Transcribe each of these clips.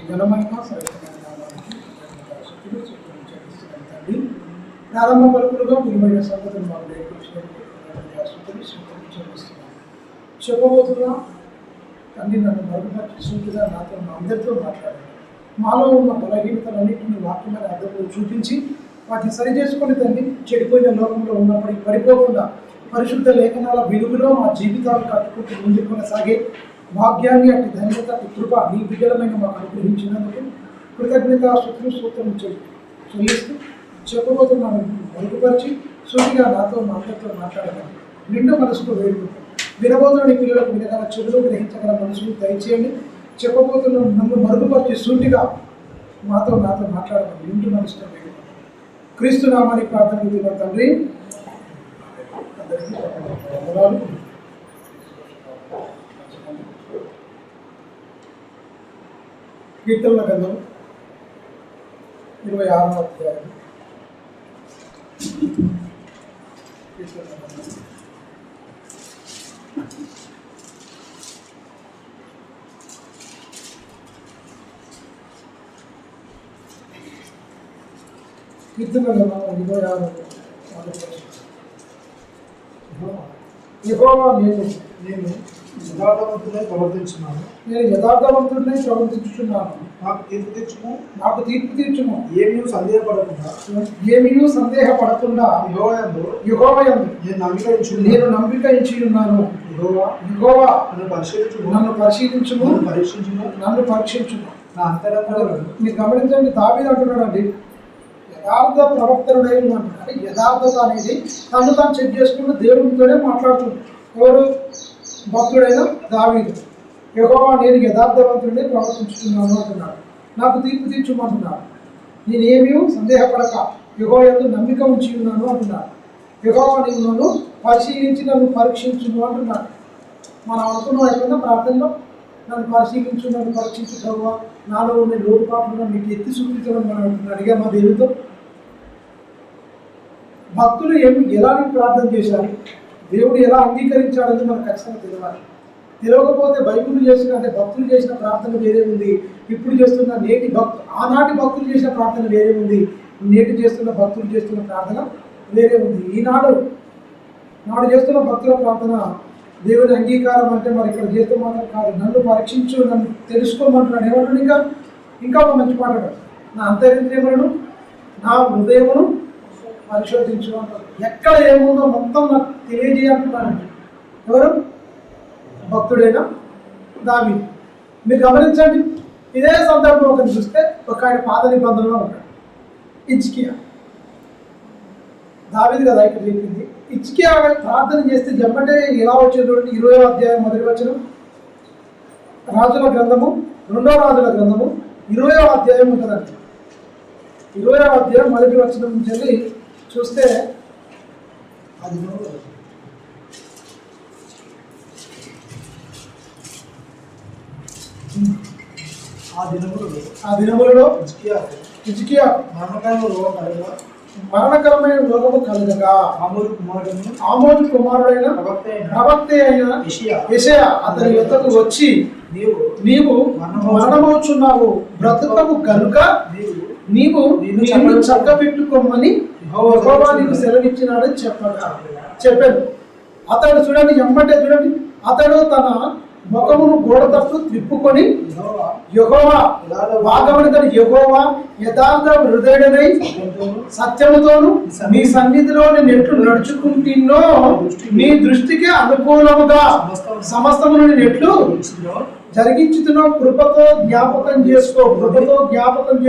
ఘనమైన సరైన నామానికి తండ్రి ప్రారంభ పలుకులుగా విలువైన సంగతులు మాకు నేర్పించినటువంటి చెల్లిస్తున్నాను. చెప్పబోతున్నా తండ్రి నన్ను మరుగుపరిచి సూటిగా నాతో మా అందరితో మాట్లాడారు. మాలో ఉన్న బలహీనతలన్నింటినీ వాక్యమైన అర్థంలో చూపించి వాటిని సరి చేసుకొని తండ్రి చెడిపోయిన లోకంలో ఉన్నప్పటికీ పడిపోకుండా పరిశుద్ధ లేఖనాల వెలుగులో మా జీవితాలు కట్టుకుంటూ ముందుకు కొనసాగే భాగ్యాన్ని అటు ధన్యత అటు కృప నీ బిడ్డలమైన మాకు అనుగ్రహించినందుకు కృతజ్ఞత సూత్రం చెల్లిస్తూ చెప్పబోతున్నాను మరుగుపరిచి సూటిగా నాతో మా అందరితో మాట్లాడగలను. నిండు మనసుకు వేడుకుంటాం. వినబోతున్న పిల్లలకు వినగల చెవులు గ్రహించగల మనసులు దయచేయండి. చెప్పబోతున్న నన్ను మరుగుపరిచి సూటిగా నాతో మాట్లాడగలను. నిండు మనసుతో వేడుకుంటాం. క్రీస్తు నామాన్ని ప్రార్థన చేస్తున్న తండ్రి. కీర్తనల గ్రంథం 26వ అధ్యాయం. కీర్తనల గ్రంథం 26వ యెహోవా నేను యథార్థవంతుడై ప్రవర్తించున్నాను. నేను యథార్థవంతుడినై ప్రవర్తించుచున్నాను. నాకు తీర్పు తీర్చుము. ఏమీ సందేహపడకుండా యెహోవా యందు నేను నమ్మిక ఉంచి ఉన్నాను. యెహోవా నన్ను పరిశీలించుము. నన్ను పరీక్షించుము. నా అంతరంగం మీరు గమనించండి. దావీదు అంటున్నాడండి, యథార్థ ప్రవర్తనుడై ఉన్నాడు. అంటే యథార్థత అనేది తను తాను చెక్ చేసుకుంటూ దేవునితోనే మాట్లాడుతుంది. ఎవరు? భక్తుడైన దావీదు. యెహోవా నేను యథార్థవంతుడిని ప్రవర్తించుతున్నాను అంటున్నాడు. నాకు తీర్పు తీర్చుమంటున్నాడు. నేనేమీ సందేహపడక యెహోవా యందు నమ్మిక ఉంచి ఉన్నాను అంటున్నాడు. యెహోవా నీవు నన్ను పరిశీలించి నన్ను పరీక్షించును అంటున్నాడు. మనం అనుకున్నాం అయిపోయినా ప్రార్థనలో, నన్ను పరిశీలించు, నన్ను పరీక్షించు ప్రభువా, నాలో ఉన్న లోటుపాట్లు మీకు ఎత్తి చూపించడం మనం అడిగా మా దేవుడితో. భక్తులు ఎలాంటి ప్రార్థన చేశారు, దేవుడు ఎలా అంగీకరించాడని మనకు ఖచ్చితంగా తెలియాలి. తెలియకపోతే బైబిల్ చేసిన అంటే భక్తులు చేసిన ప్రార్థన వేరే ఉంది, ఇప్పుడు చేస్తున్న ఆనాటి భక్తులు చేసిన ప్రార్థన వేరే ఉంది, నేటి చేస్తున్న భక్తులు చేస్తున్న ప్రార్థన వేరే ఉంది. నాడు చేస్తున్న భక్తుల ప్రార్థన దేవుని అంగీకారం అంటే మరి ఇక్కడ చేస్తూ మాత్రం కాదు. నన్ను పరీక్షించు, నన్ను తెలుసుకోమంటున్నాడు. ఏమంటున్నాడు? ఇంకా ఒక మంచి మాట, నా అంతరింద్రియములను నా హృదయమును పరిశోధించు అంటారు. ఎక్కడ ఏముందో మొత్తం నాకు తెలియజేయాలంటున్నానండి. ఎవరు? భక్తుడైనా దావీదు. మీరు గమనించండి, ఇదే సందర్భం ఒకరిని చూస్తే ఒక ఆయన పాత నిబంధనలో ఉంటాడు, హిజ్కియా. దావీదు కదా ఇక్కడ చెప్పింది. హిజ్కియా ప్రార్థన చేస్తే జమ్మటే ఎలా వచ్చింది? 20వ అధ్యాయం మొదటి వచనం, రాజుల గ్రంథము 2వ రాజుల గ్రంథము 20వ అధ్యాయం ఉంటుందండి. 20వ అధ్యాయం మొదటి వచనం నుంచి వెళ్ళి చూస్తే ఆ దినములలో హిజ్కియా మరణకరమైన రోగము కలుగగా ఆమోజు కుమారుడైన ప్రవక్త అయిన యెషయా అతని యొద్దకు వచ్చి, నీవు మరణమవుచున్నావు, బ్రతుకము కనుక నీవు నిన్ను చక్కబెట్టుకోమని యెహోవా నీకు సెలవిచ్చినాడని చెప్పాడు. అతడు చూడండి, ఎమ్మటే చూడండి, అతడు తన ముఖమును గోడ తట్టు తిప్పుకొని యెహోవా యెహోవా యథార్థ హృదయుడనై సత్యముతోను మీ సన్నిధిలో నేను ఎట్లు నడుచుకుంటున్నో నీ దృష్టికి అనుకూలముగా సమస్తమును నేను ఎట్లు జరిగించుతున్నా కృపతో జ్ఞాపకం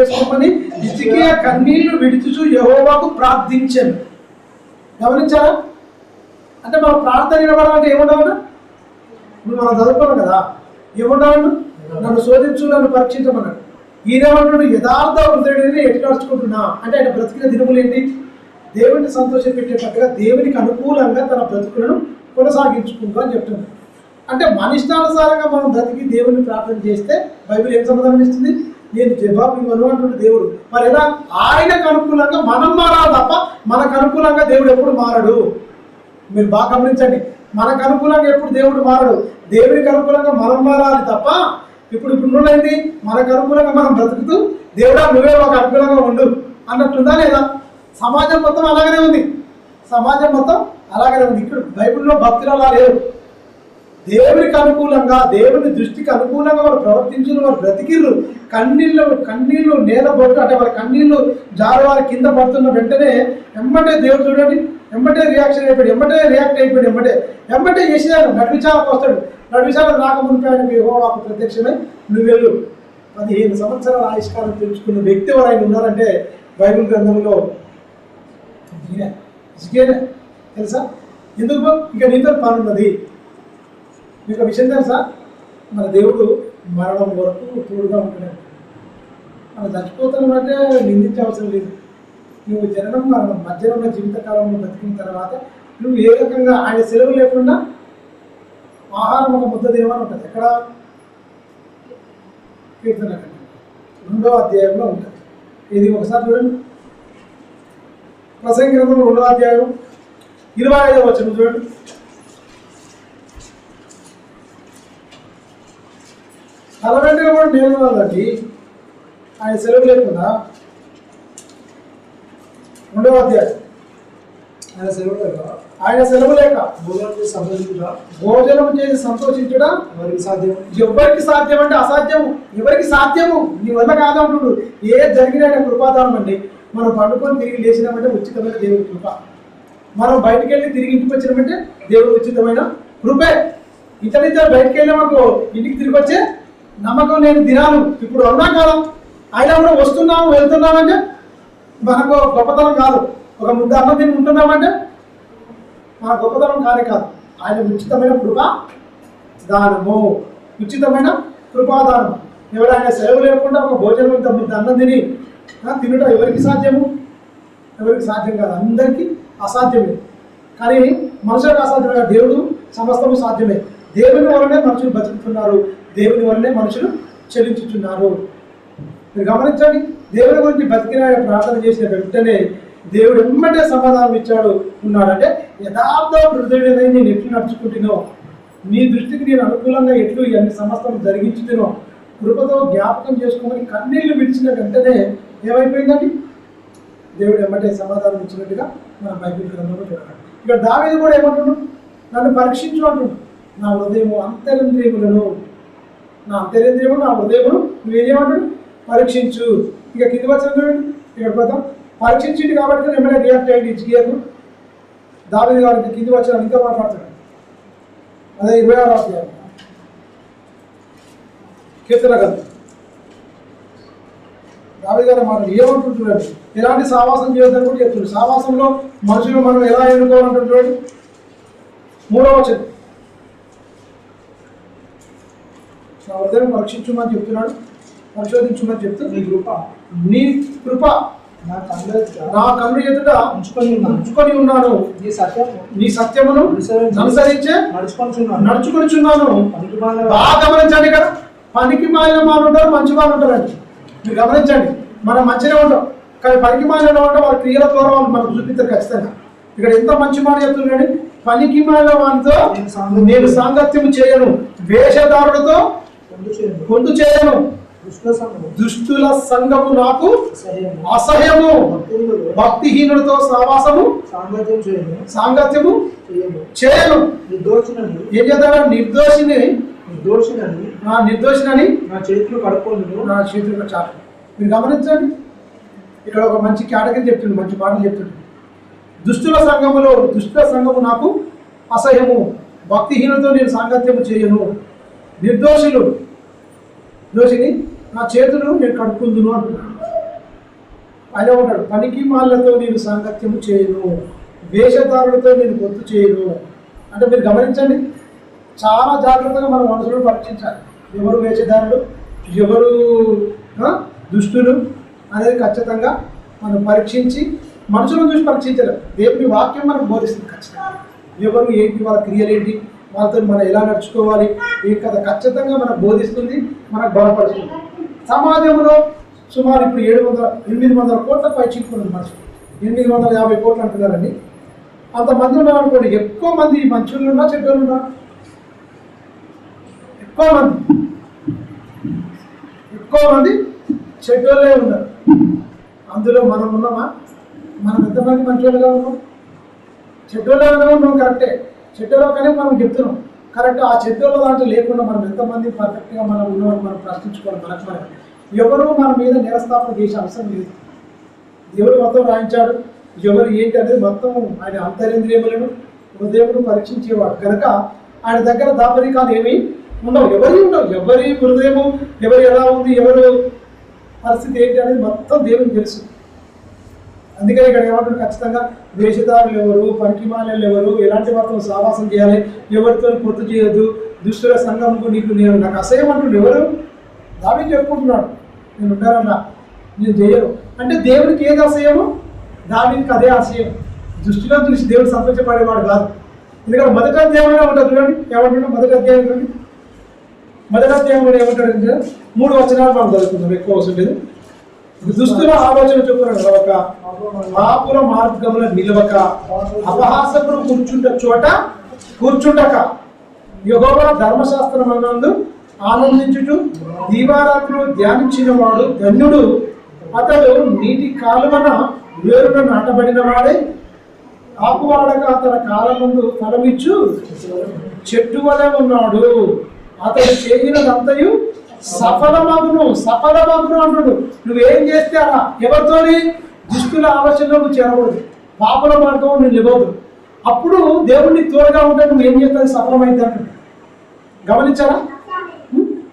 చేసుకోమని హిజ్కియా కన్నీళ్లు విడుచుచు యెహోవాకు ప్రార్థించాను. గమనించారా? అంటే మన ప్రార్థన వినబడాలంటే ఏముండాలన్నా? ఇప్పుడు మనం చదువుకున్నాం కదా, ఏముండాలను? నన్ను శోధించు, నన్ను పరీక్షించమన్నాడు. ఈయనేమంటాడు? యథార్థ హృదయుడిని ఎట్లా నడుచుకుంటున్నా అంటే ఆయన బ్రతికిన దినములు ఏంటి? దేవుడిని సంతోషపెట్టేటట్టుగా దేవునికి అనుకూలంగా తన బ్రతుకులను కొనసాగించుకుంటూ అని చెప్తున్నాడు. అంటే మన ఇష్టానుసారంగా మనం బ్రతికి దేవుని ప్రార్థన చేస్తే బైబిల్ ఏం సమాధానం ఇస్తుంది? నేను జవాబు ఇవ్వను అంటున్న దేవుడు. మరి ఎలా? ఆయనకు అనుకూలంగా మనం మారాలి తప్ప మనకు అనుకూలంగా దేవుడు ఎప్పుడు మారడు. మీరు బాగా గమనించండి, మనకు అనుకూలంగా ఎప్పుడు దేవుడు మారడు. దేవునికి అనుకూలంగా మనం మారాలి తప్ప ఇప్పుడు ఏంటి, మనకు అనుకూలంగా మనం బ్రతుకుతూ దేవుడా నువ్వే మాకు అనుకూలంగా ఉండు అన్నట్లుందా లేదా? సమాజం మొత్తం అలాగనే ఉంది. సమాజం మొత్తం అలాగనే ఉంది. ఇక్కడ బైబిల్లో భక్తులు అలా లేరు. దేవునికి అనుకూలంగా, దేవుని దృష్టికి అనుకూలంగా వాళ్ళు ప్రవర్తించిన వాళ్ళు బ్రతికిర్రు. కన్నీళ్ళు నేల బొట్టు అంటే వాళ్ళ కన్నీళ్ళు జారు వారి కింద పడుతున్న వెంటనే ఎమ్మటే దేవుడు చూడండి, ఎమ్మటే రియాక్షన్ అయిపోయాడు, ఎమ్మటే రియాక్ట్ అయిపోయాడు, ఎమ్మటే చేసేదాడు. నడివిచాలకు వస్తాడు. నడివిచాలకు రాకముందు ఆయన యెహోవాకు ప్రత్యక్షమై నువ్వు వెళ్ళు. 15 సంవత్సరాల ఆయుష్కాలం తెలుసుకున్న వ్యక్తి ఎవరైనా ఉన్నారంటే బైబిల్ గ్రంథంలో హిజ్కియా తెలుసా? ఎందుకు? ఇంకా నీతో పని ఉన్నది. మీకు విషయం తెలుసా? మన దేవుడు మరణం వరకు తోడుగా ఉంటున్నాడు. మనం చచ్చిపోతామంటే నిందించే అవసరం లేదు. నువ్వు జననం మరణం మధ్యలో ఉన్న జీవితకాలంలో బతికిన తర్వాత నువ్వు ఏ రకంగా ఆయన సెలవు లేకుండా ఆహారం ఒక ముద్ద తినమని ఉంటుంది. ఎక్కడ? కీర్తన 2వ అధ్యాయంలో ఉంటుంది. ఇది ఒకసారి చూడండి. ప్రసంగి గ్రంథం 2వ అధ్యాయం 25వ వచనం చూడండి. తల వెంటనే కూడా నేను ఉన్నదండి ఆయన సెలవు లేకుండా. 2వ అధ్యాయం ఆయన సెలవు లేక భోజనం చేసి సంతోషించుట ఎవరికి సాధ్యం అంటే అసాధ్యము. ఎవరికి సాధ్యము? నీ వల్ల కాదంటుడు. ఏ జరిగిన కృపాదానం అండి. మనం పండుకొని తిరిగి లేచినామంటే ఉచితమైన దేవుడి కృప. మనం బయటికి వెళ్ళి తిరిగి ఇంటికి వచ్చినామంటే దేవుడు ఉచితమైన కృపే. ఇతనిద్దరు బయటికి వెళ్ళామనుకో ఇంటికి తిరిగి వచ్చే నమ్మకం లేని దినాలు ఇప్పుడు అవునా కాలం. అయినా కూడా వస్తున్నాము వెళ్తున్నామంటే మనకు గొప్పతనం కాదు. ఒక ముద్ద అన్నం తిని ఉంటున్నామంటే మన గొప్పతనం కానే కాదు. ఆయన ఉచితమైన కృపా దానము, ఉచితమైన కృపాదానము. ఎవరైనా సెలవు లేకుండా ఒక భోజనం ఇంత ముద్ద అన్నం తిని తినడం ఎవరికి సాధ్యము? ఎవరికి సాధ్యం కాదు. అందరికీ అసాధ్యమే. కానీ మనుషులకు అసాధ్యమే. దేవుడు సమస్తము సాధ్యమే. దేవుని వల్లనే మనుషులు బతుకుతున్నారు. దేవుని వల్లనే మనుషులు చెల్లించుతున్నారు. మీరు గమనించండి. దేవుని గురించి బతికిన ప్రార్థన చేసిన వెంటనే దేవుడు ఎమ్మటే సమాధానం ఇచ్చాడు. ఉన్నాడంటే యథార్థ హృదయుడై నేను ఎట్లు నడుచుకుంటున్నావు, నీ దృష్టికి నేను అనుకూలంగా ఎట్లు ఇవన్నీ సమస్తం జరిగించుతున్నావు, కృపతో జ్ఞాపకం చేసుకోమని కన్నీళ్లు విడిచిన వెంటనే ఏమైపోయిందండి? దేవుడు ఎమ్మటే సమాధానం ఇచ్చినట్టుగా మన బైబిల్ గ్రంథంలో చూడాలి. ఇక్కడ దావీదు కూడా ఏమంటున్నాడు? నన్ను పరీక్షించు అంటున్నాడు. నా హృదయము అంతరింద్రియములను, నా అంతరింద్రియము నా హృదయమును నువ్వేమంటాడు? పరీక్షించు. ఇక కింది వచ్చిన చూడండి. ఇక్కడ పోతాం. పరీక్షించింది కాబట్టి ఎమ్మెల్యే రియాక్ట్ అయ్యింది హిజ్కియాకు. దావీదు గారికి కింది వచ్చిన ఇంకా మాట్లాడుతున్నాడు. అదే 26వ అధ్యాయం కీర్తన గ్రంథం. దావీదు గారి మాటలు ఏమంటుంటున్నాడు? ఎలాంటి సావాసం చేయొద్దని కూడా చెప్తున్నాడు. సావాసంలో మనుషులు మనం ఎలా ఎన్నుకోవాలంటే చూడండి. 3వ వచనం. నా హృదయం పరీక్షించమని చెప్తున్నాడు, పరిశోధించమని చెప్తూ నీ కృప నా కన్ను ఎదుట ఉంచుకొని ఉన్నాను, నీ సత్యమును అనుసరించే నడుచుకొనిచున్నాను. బాగా గమనించండి. ఇక్కడ పనికి మాలిన వాళ్ళు ఉంటారు, మంచి వాళ్ళు ఉంటారండి. మీరు గమనించండి. మనం మంచిగా ఉంటాం, కానీ పనికి మాలిన ఉంటాం. వాళ్ళ క్రియల ద్వారా వాళ్ళు మనకు చూపిస్తారు ఖచ్చితంగా. ఇక్కడ ఎంత మంచి మాట చెప్తున్నాడు. పనికి మాలిన వాళ్ళతో నేను సాంగత్యము చేయను, వేషధారులతో పొందు చేయను, దుష్టుల సంఘము నాకు అసహ్యము, భక్తిహీనులతో సావాసము సాంగత్యము చేయను. ఏం చేద్దాం? నిర్దోషినని నా చేతులు చాలు. మీరు గమనించండి. ఇక్కడ ఒక మంచి కేటగిరీ చెప్తుంది, మంచి మాటలు చెప్తుంది. దుష్టుల సంఘము నాకు అసహ్యము, భక్తిహీనులతో నేను సాంగత్యము చేయను, దోషిని నా చేతులు నేను కడుక్కుందును అంటున్నాను. ఆయన ఉంటాడు. పనికి మాలతో నేను సాంగత్యము చేయను, వేషధారులతో నేను పొత్తు చేయను. అంటే మీరు గమనించండి. చాలా జాగ్రత్తగా మన మనసులను పరీక్షించాలి. ఎవరు వేషధారులు, ఎవరు దుష్టులు అనేది ఖచ్చితంగా మనం పరీక్షించి మనుషులను చూసి పరీక్షించలేం. దేవుని వాక్యం మనకు బోధిస్తుంది ఖచ్చితంగా. ఎవరు ఏంటి, వాళ్ళ క్రియలు ఏంటి, వాళ్ళతో మనం ఎలా నడుచుకోవాలి, ఈ కథ ఖచ్చితంగా మనకు బోధిస్తుంది, మనకు బలపరుస్తుంది. సమాజంలో సుమారు ఇప్పుడు 800 కోట్ల పై చిక్కుకున్నారు మనుషులు. 850 కోట్లు అంటున్నారండి. అంతమంది ఉన్నారు అనుకోండి. ఎక్కువ మంది మంచులు ఉన్నా చెడ్డలు ఉన్నా, ఎక్కువ మంది మంది చెడ్డోళ్ళే ఉన్నారు. అందులో మనం ఉన్నామా? మనం ఎంతమంది మంచోళ్ళుగా ఉన్నాం? చెడ్డోళ్ళగానే ఉన్నాం, కరెక్టే. చెడ్డలో కానీ మనం చెప్తున్నాం కరెక్ట్. ఆ చెడ్డోళ్ళ దాంట్లో లేకుండా మనం ఎంతమంది పర్ఫెక్ట్గా మనం ఉన్నామని మనం ప్రశ్నించుకోవాలి. మనం ఎవరు మన మీద నిరస్థాపన చేసే అవసరం లేదు. దేవుడు మొత్తం రాయించాడు. ఎవరు ఏంటి అనేది మొత్తం ఆయన అంతరేంద్రియములను హృదయమును పరీక్షించేవాడు కనుక ఆయన దగ్గర దాపరికాలు ఏమీ ఉండవు. ఎవరి హృదయము ఎవరు ఎలా ఉంది, ఎవరు పరిస్థితి ఏంటి అనేది మొత్తం దేవునికి తెలుసు. అందుకని ఇక్కడ ఏమంటారు, ఖచ్చితంగా వేషధారులు ఎవరు, పనికిమాలను ఎవరు, ఎలాంటి వారితో సావాసం చేయాలి, ఎవరితో పొత్తు చేయొద్దు, దుష్టుల సంఘంకు నాకు అసహ్యం అంటుండే. ఎవరు? దావీదు చెప్పుకుంటున్నాడు, నేను ఉండాలన్నా నేను చేయను అంటే దేవుడికి ఏది అసహ్యమో దావీదుకి అదే అసహ్యం. దృష్టిలో చూసి దేవుడు సంతోషపడేవాడు కాదు. ఎందుకంటే మొదటి అధ్యాయంలో ఉంటుంది చూడండి, ఏమంటున్నాడు మొదటి అధ్యాయం చూడండి. మొదటి అధ్యాయంలో ఏమంటాడంటే 3 వచనాలు మనం చదువుకుందాం, ఎక్కువ అవసరం లేదు. దుస్తుల ఆలోచన చొప్పున నడవక, పాపుల మార్గముల నిలవక, అపహాసకుడు కూర్చుండక, యెహోవా ధర్మశాస్త్రమునందు ఆనందించుచు దీవారాత్రులు ధ్యానించిన వాడు ధన్యుడు. అతడు నీటి కాలువన వేరున నాటబడిన వాడే, ఆకువాడక తన కాలమందు ఫలమిచ్చు చెట్టు వలె ఉన్నాడు. అతడు చేసినదంతయు సఫలమగును అంటుడు. నువ్వేం చేస్తే అలా ఎవరితోని దుష్టుల ఆలోచనలో నువ్వు చేరకూడదు, పాపల మార్గం నువ్వు నిలవద్దు. అప్పుడు దేవుడిని తోడుగా ఉంటే నువ్వు ఏం చేస్తుంది, సఫలమైంది అంటుడు. గమనించారా?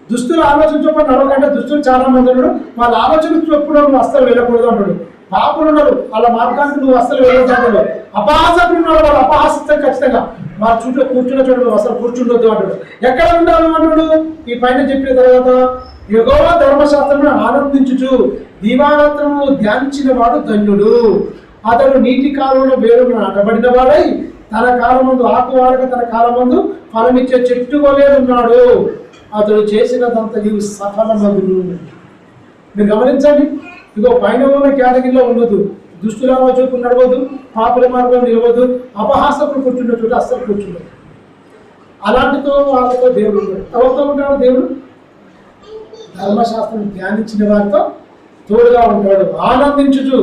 దుస్తుల ఆలోచన చొప్పున నడవకంటే దుస్తులు చాలా మంది ఉన్నాడు, వాళ్ళ ఆలోచన చొప్పున నువ్వు అస్సలు వెళ్ళకూడదు అంటాడు. పాపులు ఉన్నారు, వాళ్ళ మార్గానికి నువ్వు అస్సలు వెళ్ళొద్దు అంటాడు. అపహాసకులు ఉన్నాడు, వాళ్ళు అపహాసిస్తాం ఖచ్చితంగా. మా చుట్టూ కూర్చున్న చోటు నువ్వు అసలు కూర్చుండొద్దు అంటాడు. ఎక్కడ ఉండాలి అంటాడు? ఈ పైన చెప్పిన తర్వాత యెహోవా ధర్మశాస్త్రమును ఆనందించుచు దీవారాత్రము ధ్యానించిన వాడు ధన్యుడు. అతడు నీటి కాలంలో వేరు నాటబడిన వాడై తన కాలమందు ఆకువాడక తన కాలమందు ఫలమిచ్చే చెట్టు వలె ఉన్నాడు. అతడు చేసినదంతయు సఫలమగును. మీరు గమనించండి, ఇగో పైన ఉన్న కేటగిరీలో ఉండదు, దుష్టుల ఆలోచనకు నడవద్దు, పాపుల మార్గం నిలవద్దు, అపహాసకులు కూర్చున్న చోట అస్సలు కూర్చుండదు. అలాంటితో వాళ్ళతో దేవుడు ఉంటాడు. ఎవరితో ఉంటాడు దేవుడు? ధర్మశాస్త్రం ధ్యానించిన వారితో తోడుగా ఉంటాడు. ఆనందించుచు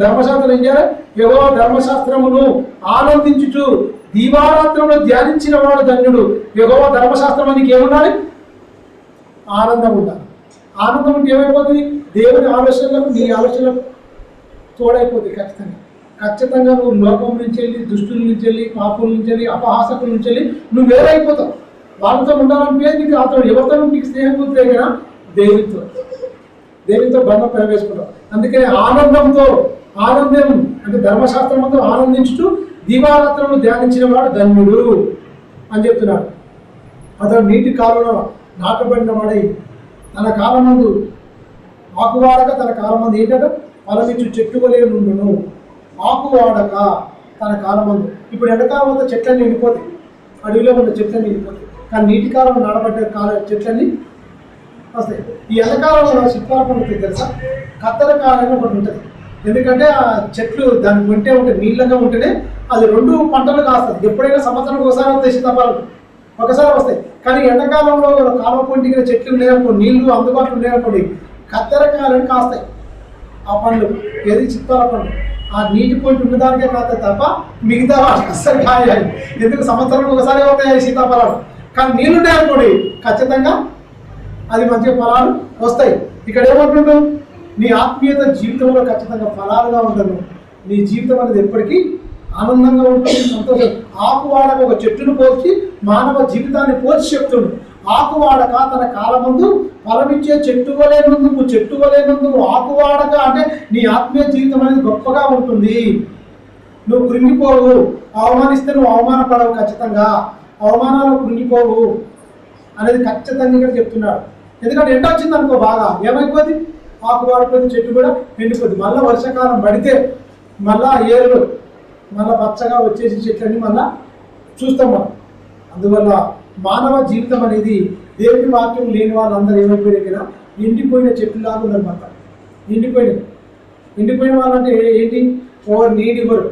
ధర్మశాస్త్రం ఏం చేయాలి? యెహోవా ధర్మశాస్త్రమును ఆనందించుచు దీవారాత్రంలో ధ్యానించిన వాడు ధన్యుడు. యెహోవా ధర్మశాస్త్రం నీకు ఏముండాలి? ఆనందం ఉండాలి. ఆనందం ఉంటే ఏమైపోతుంది? దేవుని ఆలోచనలకు నీ ఆలోచనలకు తోడైపోతుంది. ఖచ్చితంగా నువ్వు లోకం నుంచి వెళ్ళి, దుష్టుల నుంచి వెళ్ళి, పాపుల నుంచి వెళ్ళి, అపహాసకుల నుంచి వెళ్ళి నువ్వు వేరైపోతావు. వాళ్ళతో ఉండాలంటే నీకు అతను ఎవరితో నీకు స్నేహం పూర్తిగా దేవునితో బంధం ప్రవేశించుకుంటావు. అందుకని ఆనందం అంటే ధర్మశాస్త్రంతో ఆనందించుతూ దీవారాత్రము ధ్యానించిన వాడు ధన్యుడు అని చెప్తున్నాడు. అతడు నీటి కాలంలో నాటబడిన వాడై తన కాలమందు ఆకువాడక తన కాలమందు ఏంటంటే ఫలమిచ్చు చెట్టు వలె నుండును. ఆకువాడక తన కాలమందు. ఇప్పుడు ఎండాకాలం అంతా చెట్లన్నీ ఎండిపోతాయి, అడవిలో ఉన్న చెట్లన్నీ ఎండిపోతాయి. కానీ నీటి కాలం నాటబడ్డ చెట్లన్నీ వస్తాయి. ఈ ఎండాకాలంలో శిల్పాల పండుగ తెలుసా? కత్తెర కాలం ఒకటి ఉంటుంది. ఎందుకంటే ఆ చెట్లు దానికి ఉంటే నీళ్ళగా ఉంటేనే అది 2 పంటలు కాస్తుంది. ఎప్పుడైనా సంవత్సరం ఒకసారి వస్తాయి సీతాఫలాలు, ఒకసారి వస్తాయి. కానీ ఎండాకాలంలో కాలువ పొంటిగిన చెట్లు ఉన్నాయనుకోండి, నీళ్లు అందుబాటులో ఉన్నాయనుకోండి, కత్తెర కాయలను కాస్తాయి ఆ పండ్లు. ఏది? చిత్తాల పండు. ఆ నీటి పొంటి ఉన్నదానికే కాస్తాయి తప్ప మిగతా వాటికి అస్సలు కాయాలి. ఎందుకు? సంవత్సరం ఒకసారి అవుతాయి సీతాఫలాలు. కానీ నీళ్ళు ఉన్నాయనుకోండి, ఖచ్చితంగా అది మంచిగా ఫలాలు వస్తాయి. ఇక్కడ ఏమంటుండు? నీ ఆత్మీయత జీవితంలో ఖచ్చితంగా ఫలాలుగా ఉండను. నీ జీవితం అనేది ఎప్పటికీ ఆనందంగా ఉంటుంది, సంతోషం. ఆకువాడక ఒక చెట్టును పోల్చి మానవ జీవితాన్ని పోల్చి చెప్తుండు. ఆకువాడక తన కాలమందు ఫలమిచ్చే చెట్టు వలె నుండు. ఆకువాడక అంటే నీ ఆత్మీయ జీవితం అనేది గొప్పగా ఉంటుంది. నువ్వు కృంగిపోవు. అవమానిస్తే నువ్వు అవమానపడవు. ఖచ్చితంగా అవమానాలు కృంగిపోవు అనేది ఖచ్చితంగా ఇక్కడ చెప్తున్నాడు. ఎందుకంటే ఎండ వచ్చింది అనుకో, బాగా ఏమైపోద్ది? ఆకువాడిపోతే చెట్టు కూడా ఎండిపోద్ది. మళ్ళీ వర్షాకాలం పడితే మళ్ళా ఏర్లు మళ్ళీ పచ్చగా వచ్చేసి చెట్లన్నీ మళ్ళా చూస్తాం మనం. అందువల్ల మానవ జీవితం అనేది దేవుని వాక్యం లేని వాళ్ళందరూ ఏమైపోయినా కదా ఎండిపోయిన చెట్టులాగా ఉందన్నమాట. ఎండిపోయిన వాళ్ళంటే ఏంటి? ఓవర్ నీడ్ ఇవ్వరు.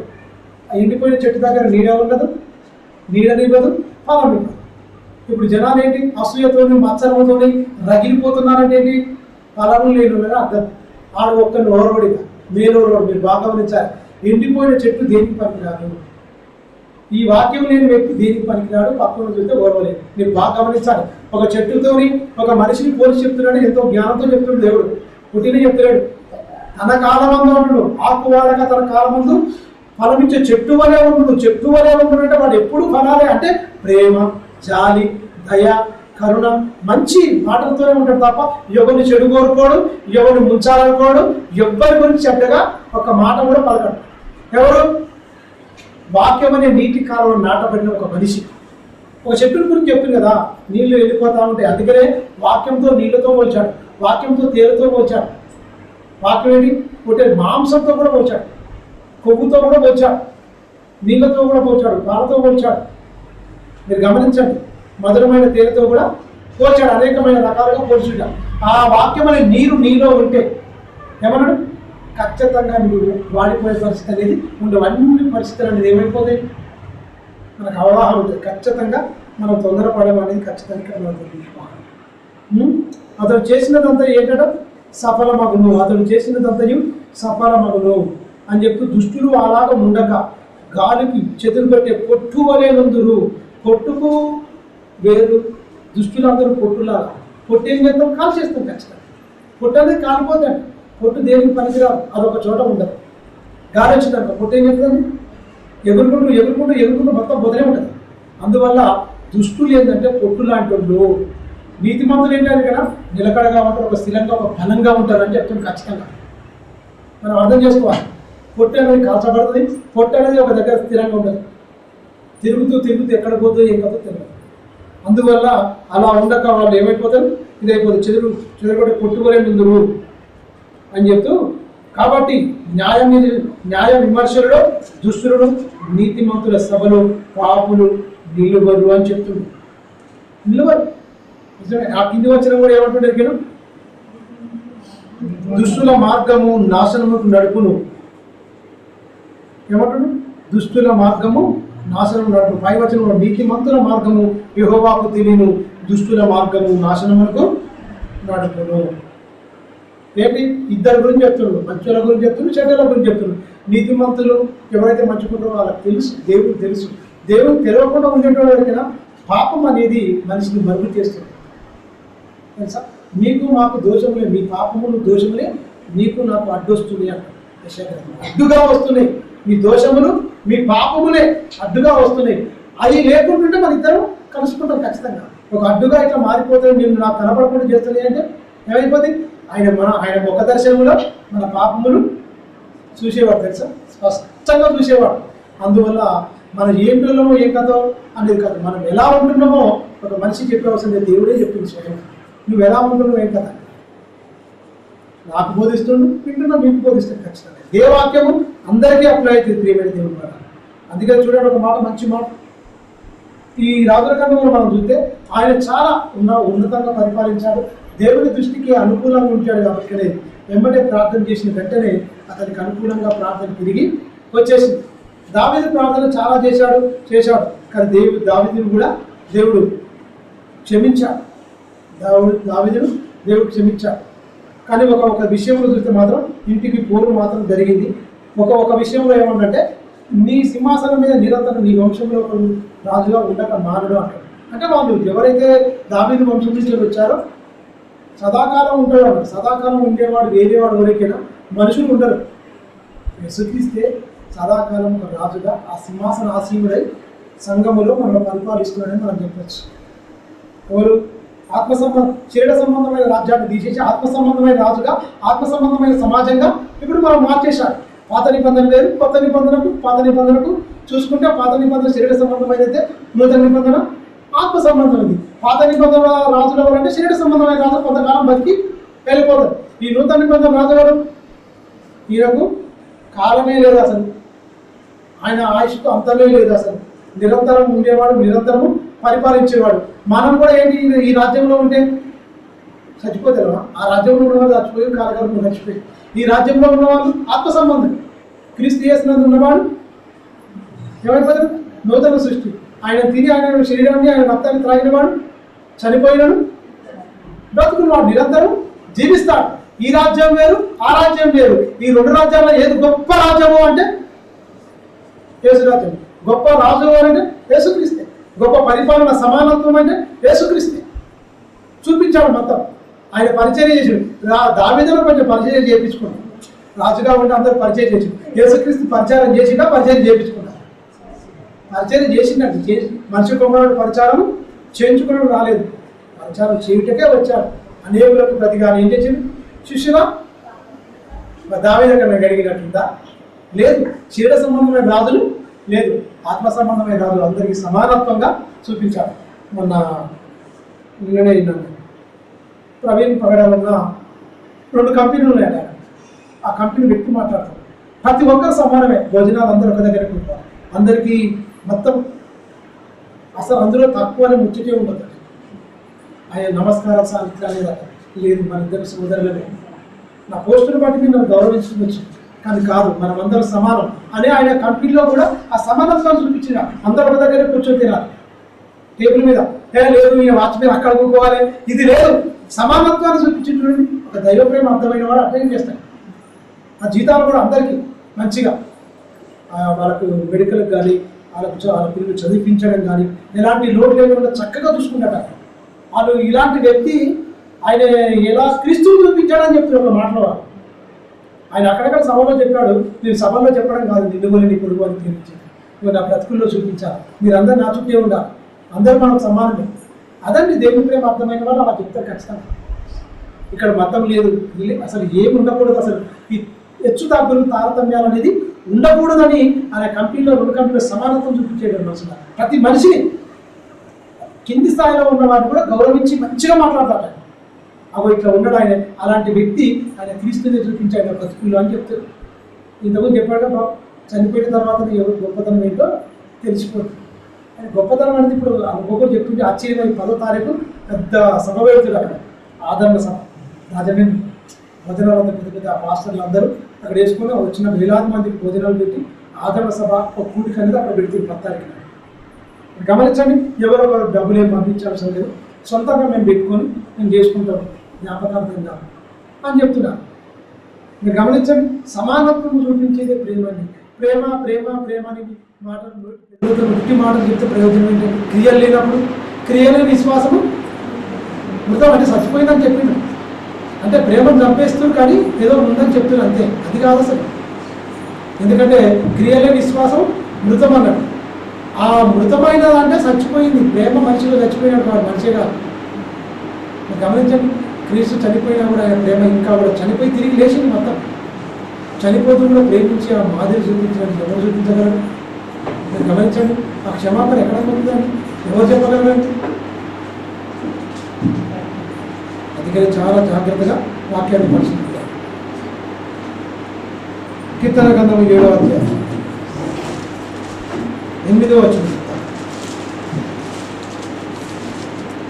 ఆ ఎండిపోయిన చెట్టు దగ్గర నీడ ఉండదు, నీడనివ్వదు, ఫలం ఇవ్వదు. ఇప్పుడు జనాలు ఏంటి అసూయతోని మత్సరంతోని రగిలిపోతున్నారంటే ఏంటి? ఫలము లేని అర్థం. ఆడు ఒక్కరిని ఓరబడిగా మేలోరవాడు. మీరు బాగా గమనించాలి. ఎండిపోయిన చెట్టు దేనికి పనికిరాదు. ఈ వాక్యం లేని వ్యక్తి దేనికి పనికిరాడు. పక్కన చూస్తే ఓరవలేదు. మీరు బాగా గమనించాలి. ఒక చెట్టుతోని ఒక మనిషిని పోల్చి చెప్తున్నాడు. ఎంతో జ్ఞానంతో చెప్తున్నాడు దేవుడు. పుట్టిన చెప్తున్నాడు. తన కాలమందు ఉండు ఆకు వాడక తన కాలమందు ఫలమిచ్చే చెట్టు వలే ఉండు. చెట్టు వలే ఉండు అంటే వాడు ఎప్పుడు ఫలాలే అంటే ప్రేమ, జాలి, దయ, కరుణ, మంచి మాటలతోనే ఉంటాడు తప్ప ఎవరిని చెడు కోరుకోడు, ఎవరిని ముంచాలనుకోడు, ఎవ్వరి గురించి చెడ్డగా ఒక మాట కూడా పలకడు. ఎవరు? వాక్యం అనే నీటి కాలంలో నాటబడిన ఒక మనిషి. ఒక చెట్టు గురించి చెప్తుంది కదా, నీళ్లు వెళ్ళిపోతా ఉంటాయి. అందుకనే వాక్యంతో నీళ్లతో పోల్చాడు, వాక్యంతో తేలుతో పోల్చాడు. వాక్యం ఏంటి? ఒకటే మాంసంతో కూడా పోల్చాడు, కొవ్వుతో కూడా పోల్చాడు, నీళ్లతో కూడా పోల్చాడు, పాలతో పోల్చాడు. మీరు గమనించండి. మధురమైన తేనెతో కూడా పోల్చాడు. అనేకమైన రకాలుగా పోల్చుంటాడు. ఆ వాక్యం అనే నీరు నీలో ఉంటే ఏమన్నాడు? ఖచ్చితంగా నువ్వు వాడిపోయే పరిస్థితి అనేది ఉండవు. అన్ని పరిస్థితులు అనేది ఏమైపోతాయి? మనకు అవగాహన ఉంటుంది. ఖచ్చితంగా మనం తొందరపడడం అనేది ఖచ్చితంగా మనం తెలుసుకోవాలి. అతను చేసినదంతా ఏంటంటే సఫలమగును. అతడు చేసినదంతయు సఫలమగును అని చెప్తూ దుష్టులు అలాగ ఉండక గాలికి చేతులు పెట్టే పొట్టు వలె నందురు. పొట్టుకు వేరు, దుష్టులందరూ పొట్టులాగా. పొట్టు ఏం చేస్తాం? కాల్ చేస్తాం ఖచ్చితంగా. పొట్టు అనేది కాలిపోతాడు. పొట్టు దేనికి పనికిరాదు, అదొక చోట ఉండదు. గాలి వచ్చిందనుకో పొట్టు ఏం చేస్తుంది? ఎగురుకుంటూ మొత్తం బొదలే ఉంటుంది. అందువల్ల దుష్టులు ఏంటంటే పొట్టు లాంటి వాళ్ళు. నీతిమంతులు ఏంటంటే కదా నిలకడగా ఉంటారు, ఒక స్థిరంగా ఒక బలంగా ఉంటారు అని చెప్తుంది. ఖచ్చితంగా మనం అర్థం చేసుకోవాలి. పొట్టు అనేది కాల్చబడుతుంది. పొట్టు అనేది ఒక దగ్గర స్థిరంగా ఉండదు. తిరుగుతూ ఎక్కడ పోతుందో ఏం కాదో తెలియదు. అందువల్ల అలా ఉండక వాళ్ళు ఏమైపోతారు? ఇదైపోతుంది. చెదరగొట్టే పొట్టుకోలే ముందురు అని చెప్తూ, కాబట్టి న్యాయ విమర్శలలో దుష్టులను నీతిమంతుల సభలో పాపులు నిలువరు అని చెప్తుంది. నిలువరు నిజమే. ఆ కింది వచ్చిన కూడా ఏమంటుండే? దుష్టుల మార్గము నాశనముకు నడుపును. ఏమంటుడు? దుష్టుల మార్గము నాశనం నడుపు. పై వచనంలో నీతిమంతుల మార్గము యెహోవాకు తెలియను, దుష్టుల మార్గము నాశనములకు నడుపును. ఏంటి? ఇద్దరు గురించి చెప్తున్నాడు. మంచుల గురించి చెప్తున్నాడు, చెడ్డల గురించి చెప్తున్నాడు. నీతిమంతులు ఎవరైతే మంచుకుంటారో వాళ్ళకి తెలుసు, దేవుడు తెలుసు. దేవుడు తెలియకుండా ఉండేటోళ్ళకైనా పాపం అనేది మనిషిని మరుగు చేస్తుంది. తెలుసా? మీకు మాకు దోషములే, మీ పాపములు దోషములే నీకు నాకు అడ్డొస్తుంది అంట. అడ్డుగా వస్తున్నాయి మీ దోషములు, మీ పాపములే అడ్డుగా వస్తున్నాయి. అవి లేకుంటుంటే మన ఇద్దరం కలుసుకుంటాం ఖచ్చితంగా. ఒక అడ్డుగా ఇట్లా మారిపోతే నేను నాకు కనపడకుండా చేస్తున్నాయి అంటే ఏమైపోతుంది? ఆయన ముఖ దర్శనంలో మన పాపములు చూసేవాడు. తెలుసా? స్పష్టంగా చూసేవాడు. అందువల్ల మనం ఏం పిల్లమో ఏం కథో అనేది కాదు, మనం ఎలా ఉంటున్నామో ఒక మనిషి చెప్పవలసిందే. దేవుడే చెప్పింది స్వయం. నువ్వు ఎలా ఉంటున్నావు ఏం కదా నాకు బోధిస్తుండు, వింటున్నా మీకు బోధిస్తాడు. ఖచ్చితంగా దేవాక్యము అందరికీ అప్లై అవుతుంది ప్రియమైన దేవుడు మాట. అందుకని చూడండి ఒక మాట, మంచి మాట. ఈ రాజుల కాలంలో మనం చూస్తే ఆయన చాలా ఉన్నతంగా పరిపాలించాడు. దేవుడి దృష్టికి అనుకూలంగా ఉంచాడు. కాబట్టి వెంబడే ప్రార్థన చేసిన వెంటనే అతనికి అనుకూలంగా ప్రార్థన తిరిగి వచ్చేసింది. దావీదు ప్రార్థన చాలా చేశాడు. కానీ దావీదును కూడా దేవుడు క్షమించాడు. దావీదును దేవుడు క్షమించాడు. కానీ ఒక విషయంలో చూస్తే మాత్రం ఇంటికి పోరు మాత్రం జరిగింది. ఒక విషయంలో ఏమంటే నీ సింహాసనం మీద నిరంతరం నీ వంశంలో ఒకరు రాజుగా ఉండక మానడు అంటాడు. అంటే వాళ్ళు ఎవరైతే దావీదు వంశం నుంచి వచ్చారో సదాకాలం ఉంటాడు. సదాకాలం ఉండేవాడు వేరేవాడు ఎవరికైనా మనుషులు ఉండరు. యేసుక్రీస్తే సదాకాలం ఒక రాజుగా ఆ సింహాసన ఆసీనుడై సంఘములో మనం పరిపాలిస్తున్నాడని మనం చెప్పచ్చు. ఎవరు? శరీర సంబంధమైన రాజ్యాన్ని తీసేసి ఆత్మ సంబంధమైన రాజుగా, ఆత్మ సంబంధమైన సమాజంగా ఇప్పుడు మనం మార్చేశాడు. పాత నిబంధన వేరు, కొత్త నిబంధనకు. పాత నిబంధనకు చూసుకుంటే పాత నిబంధన శరీర సంబంధమైనది, నూతన నిబంధన ఆత్మ సంబంధమైనది. పాత నిబంధన రాజుల ఎవరంటే శరీర సంబంధమైన రాజు కొంతకాలం బతికి వెళ్ళిపోతారు. ఈ నూతన నిబంధన రాజు ఎవరు? ఈయనకు కాలమే లేదు అసలు, ఆయన ఆయుష్కు అంతమే లేదు అసలు. నిరంతరం ఉండేవాడు, నిరంతరము పరిపాలించేవాడు. మనం కూడా ఏంటి ఈ రాజ్యంలో ఉంటే చచ్చిపోతారు. ఆ రాజ్యంలో ఉన్నవాళ్ళు చచ్చిపోయి, కాలగర్భం చచ్చిపోయి. ఈ రాజ్యంలో ఉన్నవాళ్ళు ఆత్మ సంబంధం. క్రీస్తు యేసునందు ఉన్నవాడు ఏమైపోతారు? నూతన సృష్టి. ఆయన తిని ఆయన శరీరాన్ని ఆయన రక్తాన్ని త్రాగినవాడు చనిపోయినాడు, బ్రతుకున్నవాడు నిరంతరం జీవిస్తాడు. ఈ రాజ్యం వేరు, ఆ రాజ్యం వేరు. ఈ రెండు రాజ్యాల్లో ఏది గొప్ప రాజ్యము అంటే యేసు రాజ్యం. గొప్ప రాజు అంటే యేసుక్రీస్తే. గొప్ప పరిపాలన సమానత్వం అంటే యేసుక్రీస్తే. చూపించాడు మొత్తం. ఆయన పరిచయం చేసాడు. దావీదును కొంచెం పరిచయం చేయించుకున్నాడు. రాజుగా ఉండి అందరూ పరిచయం చేసాడు. యేసుక్రీస్తు పరిచారం చేసిండా, పరిచయం చేయించుకున్నాడు. పరిచయం చేసిండండి. మనిషి కుమారుడు పరిచారం చేయించుకున్నాడు రాలేదు, పరిచారం చేయుటకే వచ్చాడు. అనేకులకు ప్రతిగా ఏం చేసిండు? శిష్యుల దావీదు కన్నా గడిగినట్టుందా? లేదు. శరీర సంబంధమైన రాజులు లేదు, ఆత్మ సంబంధమైన రాజులు అందరికీ సమానత్వంగా చూపించాడు. నిన్ననే ప్రవీణ్ పగడాలన్న 2 కంపెనీలు ఉన్నాయట. ఆ కంపెనీ వ్యక్తి మాట్లాడతారు. ప్రతి ఒక్కరు సమానమే. భోజనాలు అందరూ ఒక దగ్గర ఉంటారు. అందరికీ మొత్తం అసలు అందులో తక్కువ అని ముచ్చటే ఉండదు. ఆయన నమస్కారం సాధించా లేదా? లేదు, మన ఇద్దరు సోదరులనే. నా పోస్టును బట్టి మీరు నన్ను గౌరవించవచ్చు, కానీ కాదు, మనం అందరం సమానం అని ఆయన కంపెనీలో కూడా ఆ సమానత్వాన్ని చూపించిన. అందరూ ఒక దగ్గర కూర్చొని తినాలి టేబుల్ మీద. లేదు ఈయన వాచ్మెన్ అక్కడ కూకోవాలి, ఇది లేదు. సమానత్వాన్ని చూపించేటువంటి ఒక దైవ ప్రేమ అర్థమైన వాడు అర్థం చేస్తాడు. ఆ జీతాలు కూడా అందరికీ మంచిగా వాళ్ళకు మెడికల్కి కానీ వాళ్ళ పిల్లలు చదివించడం కానీ ఎలాంటి లోటు లేకుండా చక్కగా చూసుకుంటాట. వాళ్ళు ఇలాంటి వ్యక్తి ఆయన ఎలా క్రీస్తుని చూపించాడని చెప్తారు ఒక మాటలో. ఆయన అక్కడక్కడ సభలో చెప్పాడు. నేను సభలో చెప్పడం కాదు, నిన్ను వల్ల నీ పొరుగు అని తీర్చాను, నువ్వు నా బ్రతుకుల్లో చూపించాలి, మీరందరూ నా చుట్టే ఉండాలి, అందరూ మనకు సమానమే. అదండి దేవుని ప్రేమ అర్థమైన వాళ్ళు అలా చెప్తారు ఖచ్చితంగా. ఇక్కడ మతం లేదు, అసలు ఏమి ఉండకూడదు. అసలు ఈ హెచ్చు తగ్గులు తారతమ్యాలు అనేది ఉండకూడదని ఆయన కంపెనీలో 2 కంపెనీలో సమానత్వం చూపించేయడం మనసులో. ప్రతి మనిషిని కింది స్థాయిలో ఉన్న వారిని కూడా గౌరవించి మంచిగా మాట్లాడతాడు. అవి ఇట్లా ఉండడు ఆయన. అలాంటి వ్యక్తి ఆయన క్రీస్తుని చూపించాడు బ్రతుకుల్లో అని చెప్తారు. ఇంతకుముందు చెప్పాడు బాబు, చనిపోయిన తర్వాత ఎవరు గొప్పతనం ఏంటో తెలిసిపోతుంది. ఆయన గొప్పతనం అనేది ఇప్పుడు ఒక్కొక్కరు చెప్తుంటే ఆశ్చర్యమై 10వ తారీఖు పెద్ద సభ పెడుతుంది అక్కడ, ఆదరణ సభ. రాజమండ్రి భోజనాలు పెద్ద పెద్ద పాస్టర్లు అందరూ అక్కడ వేసుకొని వచ్చిన వేలాది మందికి భోజనాలు పెట్టి ఆదరణ సభ ఒక కూడిక అనేది అక్కడ పెడుతుంది 10వ తారీఖున. గమనించండి, ఎవరో డబ్బులు ఏం పంపించాల్సిన లేదు, సొంతంగా మేము పెట్టుకొని మేము చేసుకుంటాం జ్ఞాపకార్థంగా అని చెప్తున్నాను. మీరు గమనించండి, సమానత్వం చూపించేదే ప్రేమ అండి. ప్రేమ ప్రేమ ప్రేమ అని మాటలు ఉట్టి మాటలు చెప్తే ప్రయోజనం ఏంటంటే క్రియలు లేనప్పుడు, క్రియలే విశ్వాసము మృతం అంటే చచ్చిపోయిందని చెప్పిండు. అంటే ప్రేమను చంపేస్తుంది కానీ ఏదో ఉందని చెప్తున్నారు అంతే. అది కాదు అసలు. ఎందుకంటే క్రియలే విశ్వాసం మృతం అన్నాడు. ఆ మృతమైన అంటే చచ్చిపోయింది. ప్రేమ మనిషిలో చచ్చిపోయినాడు కాదు, మనిషే కాదు. గమనించండి, క్రీస్తు చనిపోయినా కూడా ఆయన ప్రేమ ఇంకా కూడా చనిపోయి తిరిగి లేచింది మొత్తం. చనిపోతూ కూడా ప్రేమించి ఆ మాదిరి చూపించడానికి ఎవరు చూపించగలరు? మీరు గమనించండి, ఆ క్షమాపణ ఎక్కడ పొందుతుంది? ఎవరు చెప్పగలరండి? అందుకని చాలా జాగ్రత్తగా వాక్యాన్ని పరిశీలించాలి. కీర్తన గ్రంథం 7వ అధ్యాయం 8వ వచనం.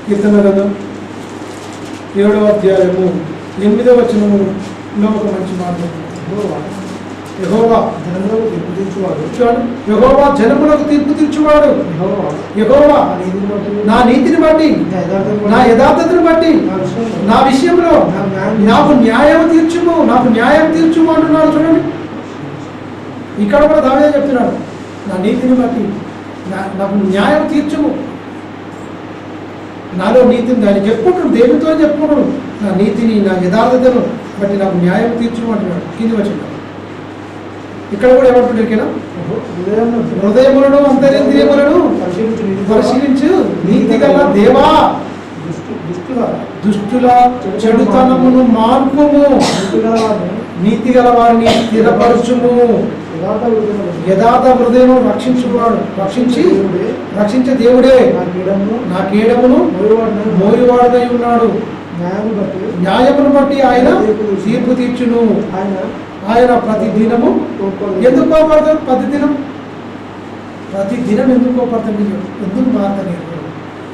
కీర్తన గ్రంథం 7వ అధ్యాయము 8వ వచనంలో ఒక మంచి మాట. యెహోవా జనములకు తీర్పు తీర్చువాడు. యెహోవా జనములకు తీర్పు తీర్చువాడు. యెహోవా నా నీతిని బట్టి, నా యథార్థతను బట్టి, నా విషయంలో నాకు న్యాయం తీర్చుము, నాకు న్యాయం తీర్చుము అంటున్నాడు. చూడండి, ఇక్కడ కూడా దావీదు చెప్తున్నాడు, నా నీతిని బట్టి నాకు న్యాయం తీర్చుము. నాలో నీతిని ఆయన చెప్పుకుంటున్నాడు, దేవునితో చెప్పుకుంటున్నాడు. నా నీతిని, నా యథార్థతను బట్టి నాకు న్యాయం తీర్చుము అంటున్నాడు. కింది వచ్చిన ఇక్కడ కూడా ఏమంటున్నాడు? హృదయములను అంతరింద్రియములను పరిశీలించు నీతి గల దేవా, దుష్టుల చెడుతనమును మార్పుము, నీతి గల వారిని స్థిరపరచుము. యథార్థ హృదయము రక్షించే దేవుడే నా కీడమును మోయువాడై ఉన్నాడు. న్యాయమును బట్టి ఆయన తీర్పు తీర్చును. ఆయన ప్రతి దినము ఎందుకు కోపడతాడు? ప్రతి దినం ఎందుకు కోపడతాడు? ఎందుకు మారతలేదు?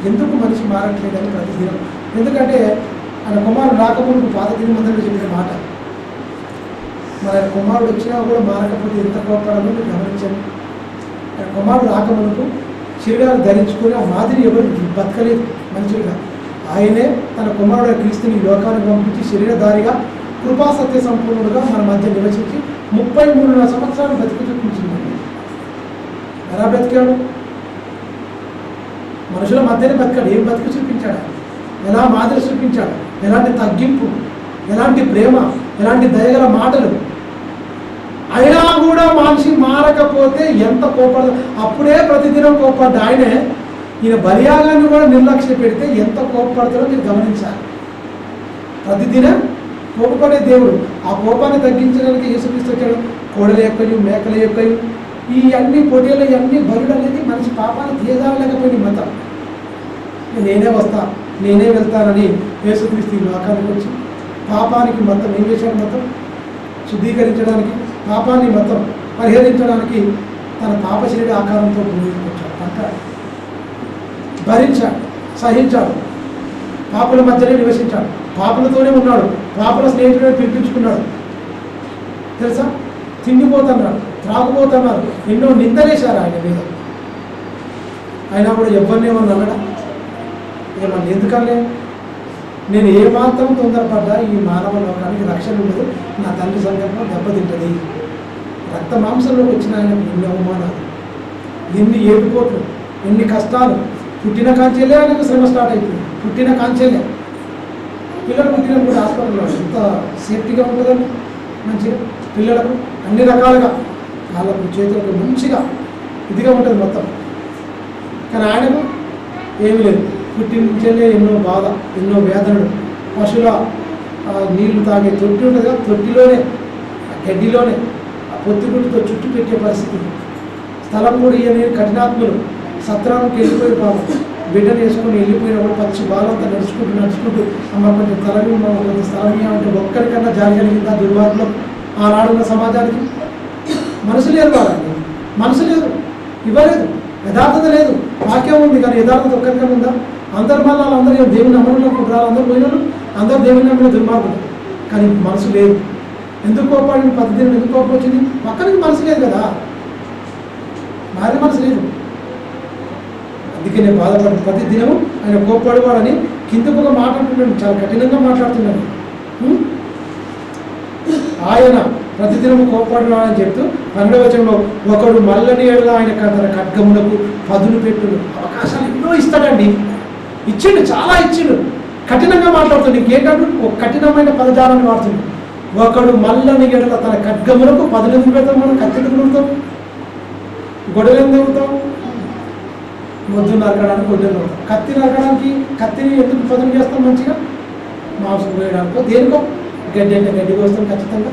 ఎందుకు మనిషి మారట్లేదని ప్రతి దినం? ఎందుకంటే ఆయన కుమారుడు రాకముందు పాత దినం అందరూ చెప్పిన మాట. మరి ఆయన కుమారుడు వచ్చినా కూడా మారకపోతే ఎంత కోపడాలో మీరు గమనించండి. ఆయన కుమారుడు రాకముందు శరీరాలు ధరించుకొని ఆ మాదిరి ఎవరు బతకలేదు మనుషులుగా. ఆయనే తన కుమారుడు క్రీస్తుని ఈ లోకానికి పంపించి శరీరధారిగా కృపా సత్య సంపూర్ణుడుగా మన మధ్య నివసించి 33 సంవత్సరాలు బతికి చూపించిందండి. ఎలా బ్రతికాడు? మనుషుల మధ్యనే బతికాడు. ఏం బతికి చూపించాడు? ఎలా మాదిరి చూపించాడు? ఎలాంటి తగ్గింపు, ఎలాంటి ప్రేమ, ఎలాంటి దయగల మాటలు. అయినా కూడా మనిషి మారకపోతే ఎంత కోపడ, అప్పుడే ప్రతిదినం కోపడ్డ ఆయనే ఈయన బలియాగాన్ని కూడా నిర్లక్ష్య పెడితే ఎంత కోపపడతాడో మీరు గమనించాలి. ప్రతిదినం కోపపడే దేవుడు. ఆ కోపాన్ని తగ్గించడానికి యేసుక్రీస్తు వచ్చాడు. కోడల యొక్కయు మేకల యొక్కయు ఈ అన్ని పొటేలు ఇవన్నీ బలుడు అనేది మనిషి పాపాన్ని తీయజాలేకపోయింది మతం. నేనే వస్తా, నేనే వెళ్తానని యేసుక్రీస్తు ఈ లోకానికి వచ్చి పాపానికి మొత్తం ఏం చేశాడు? మొత్తం శుద్ధీకరించడానికి, పాపాన్ని మొత్తం పరిహరించడానికి తన పాప శరీర ఆకారంతో భూమికి వచ్చాడు. అంట భరించాడు, సహించాడు, పాపుల మధ్యనే నివసించాడు, పాపులతోనే ఉన్నాడు, పాపుల స్నేహితుడిని పిలిపించుకున్నాడు. తెలుసా? తిండిపోతున్నాడు, త్రాగుపోతున్నారు, ఎన్నో నిందలేశారు ఆయన మీద. అయినా కూడా ఎవరినేమన్నా అన్నాడా? ఏమన్నా ఎందుకలే? నేను ఏమాత్రం తొందరపడ్డా ఈ మానవ లోకానికి రక్షణ ఉండదు, నా తండ్రి సంకల్పం దెబ్బతింటుంది. రక్త మాంసంలోకి వచ్చిన ఆయనకు ఎన్ని అవమానాలు, ఎన్ని ఏడుకోట్లు, ఎన్ని కష్టాలు. పుట్టిన కాంచెలే ఆయనకు శ్రమ స్టార్ట్ అయిపోయింది. పుట్టిన కాంచెలే. పిల్లలు పుట్టినప్పుడు కూడా హాస్పిటల్లో ఎంత సేఫ్టీగా ఉంటుందండి. మంచిగా పిల్లలకు అన్ని రకాలుగా కాళ్ళకు చేతులకు మంచిగా ఇదిగా ఉంటుంది మొత్తం. కానీ ఆయనకు ఏమీ లేదు. పుట్టిన నుంచే ఎన్నో బాధ, ఎన్నో వేదనలు. పశువుల నీళ్లు తాగే తొట్టి ఉంటుంది కదా, తొట్టిలోనే గడ్డిలోనే ఆ పొత్తిగుట్టుతో చుట్టూ పెట్టే పరిస్థితి. స్థలం కూడా ఇవన్నీ కఠినాత్ములు. సత్రానికి వెళ్ళిపోయి పాపం బిడ్డను వేసుకొని వెళ్ళిపోయినప్పుడు పచ్చి బాలంతా నడుచుకుంటూ అమ్మ కొంచెం తలవి కొంచెం స్థలం అంటే ఒక్కరికన్నా జారి కలిగిందా దుర్మార్గంలో ఆనాడున్న సమాజానికి? మనసు లేదు వాళ్ళకి, మనసు లేదు, ఇవ్వలేదు, యథార్థత లేదు. వాక్యం ఉంది కానీ యథార్థత ఒక్కరికన్నా ఉందా? అందరు మళ్ళీ అందరూ దేవుని నమ్మకంలో కుట్రాలు, అందరూ పోయినారు, అందరూ దేవుని నమ్మిన దుర్మార్గులు. కానీ మనసు లేదు. ఎందుకు కోపాడిన పద్ధతిని ఎందుకు కోపం వచ్చింది? పక్కనకి మనసు లేదు కదా, మాది మనసు లేదు. అందుకే నేను బాధపడిన ప్రతి దినము ఆయన కోప్పడవాడని కిందకు మాట్లాడుతున్నాను, చాలా కఠినంగా మాట్లాడుతున్నాను. ఆయన ప్రతిదినము కోప్పడవాడని చెప్తూ 12వ వచనంలో ఒకడు మల్లని ఏళ్ళ ఆయన తన ఖడ్గములకు పదును పెట్టుడు. అవకాశాలు ఎన్నో ఇస్తాడండి, ఇచ్చిండు, చాలా ఇచ్చిండు. కఠినంగా మాట్లాడుతుంది. ఇంకేంటంటే ఒక కఠినమైన పదజాలాన్ని వాడుతుంది. ఒకడు మల్లని ఏళ్ళ తన ఖడ్గములకు పదును ఎందుకు పెడతాం? మనం కత్తి ఎందుకు నూరుతాం? గొడవలు ఎందుకు నూరుతాం? మొద్దు నరకడానికి గొడ్డలు నూరుతాం. కత్తి నరకడానికి కత్తిని ఎందుకు పదును చేస్తాం? మంచిగా మాంసం పోయడానికో దేనికో, గడ్డి అంటే గడ్డి కోస్తాం ఖచ్చితంగా.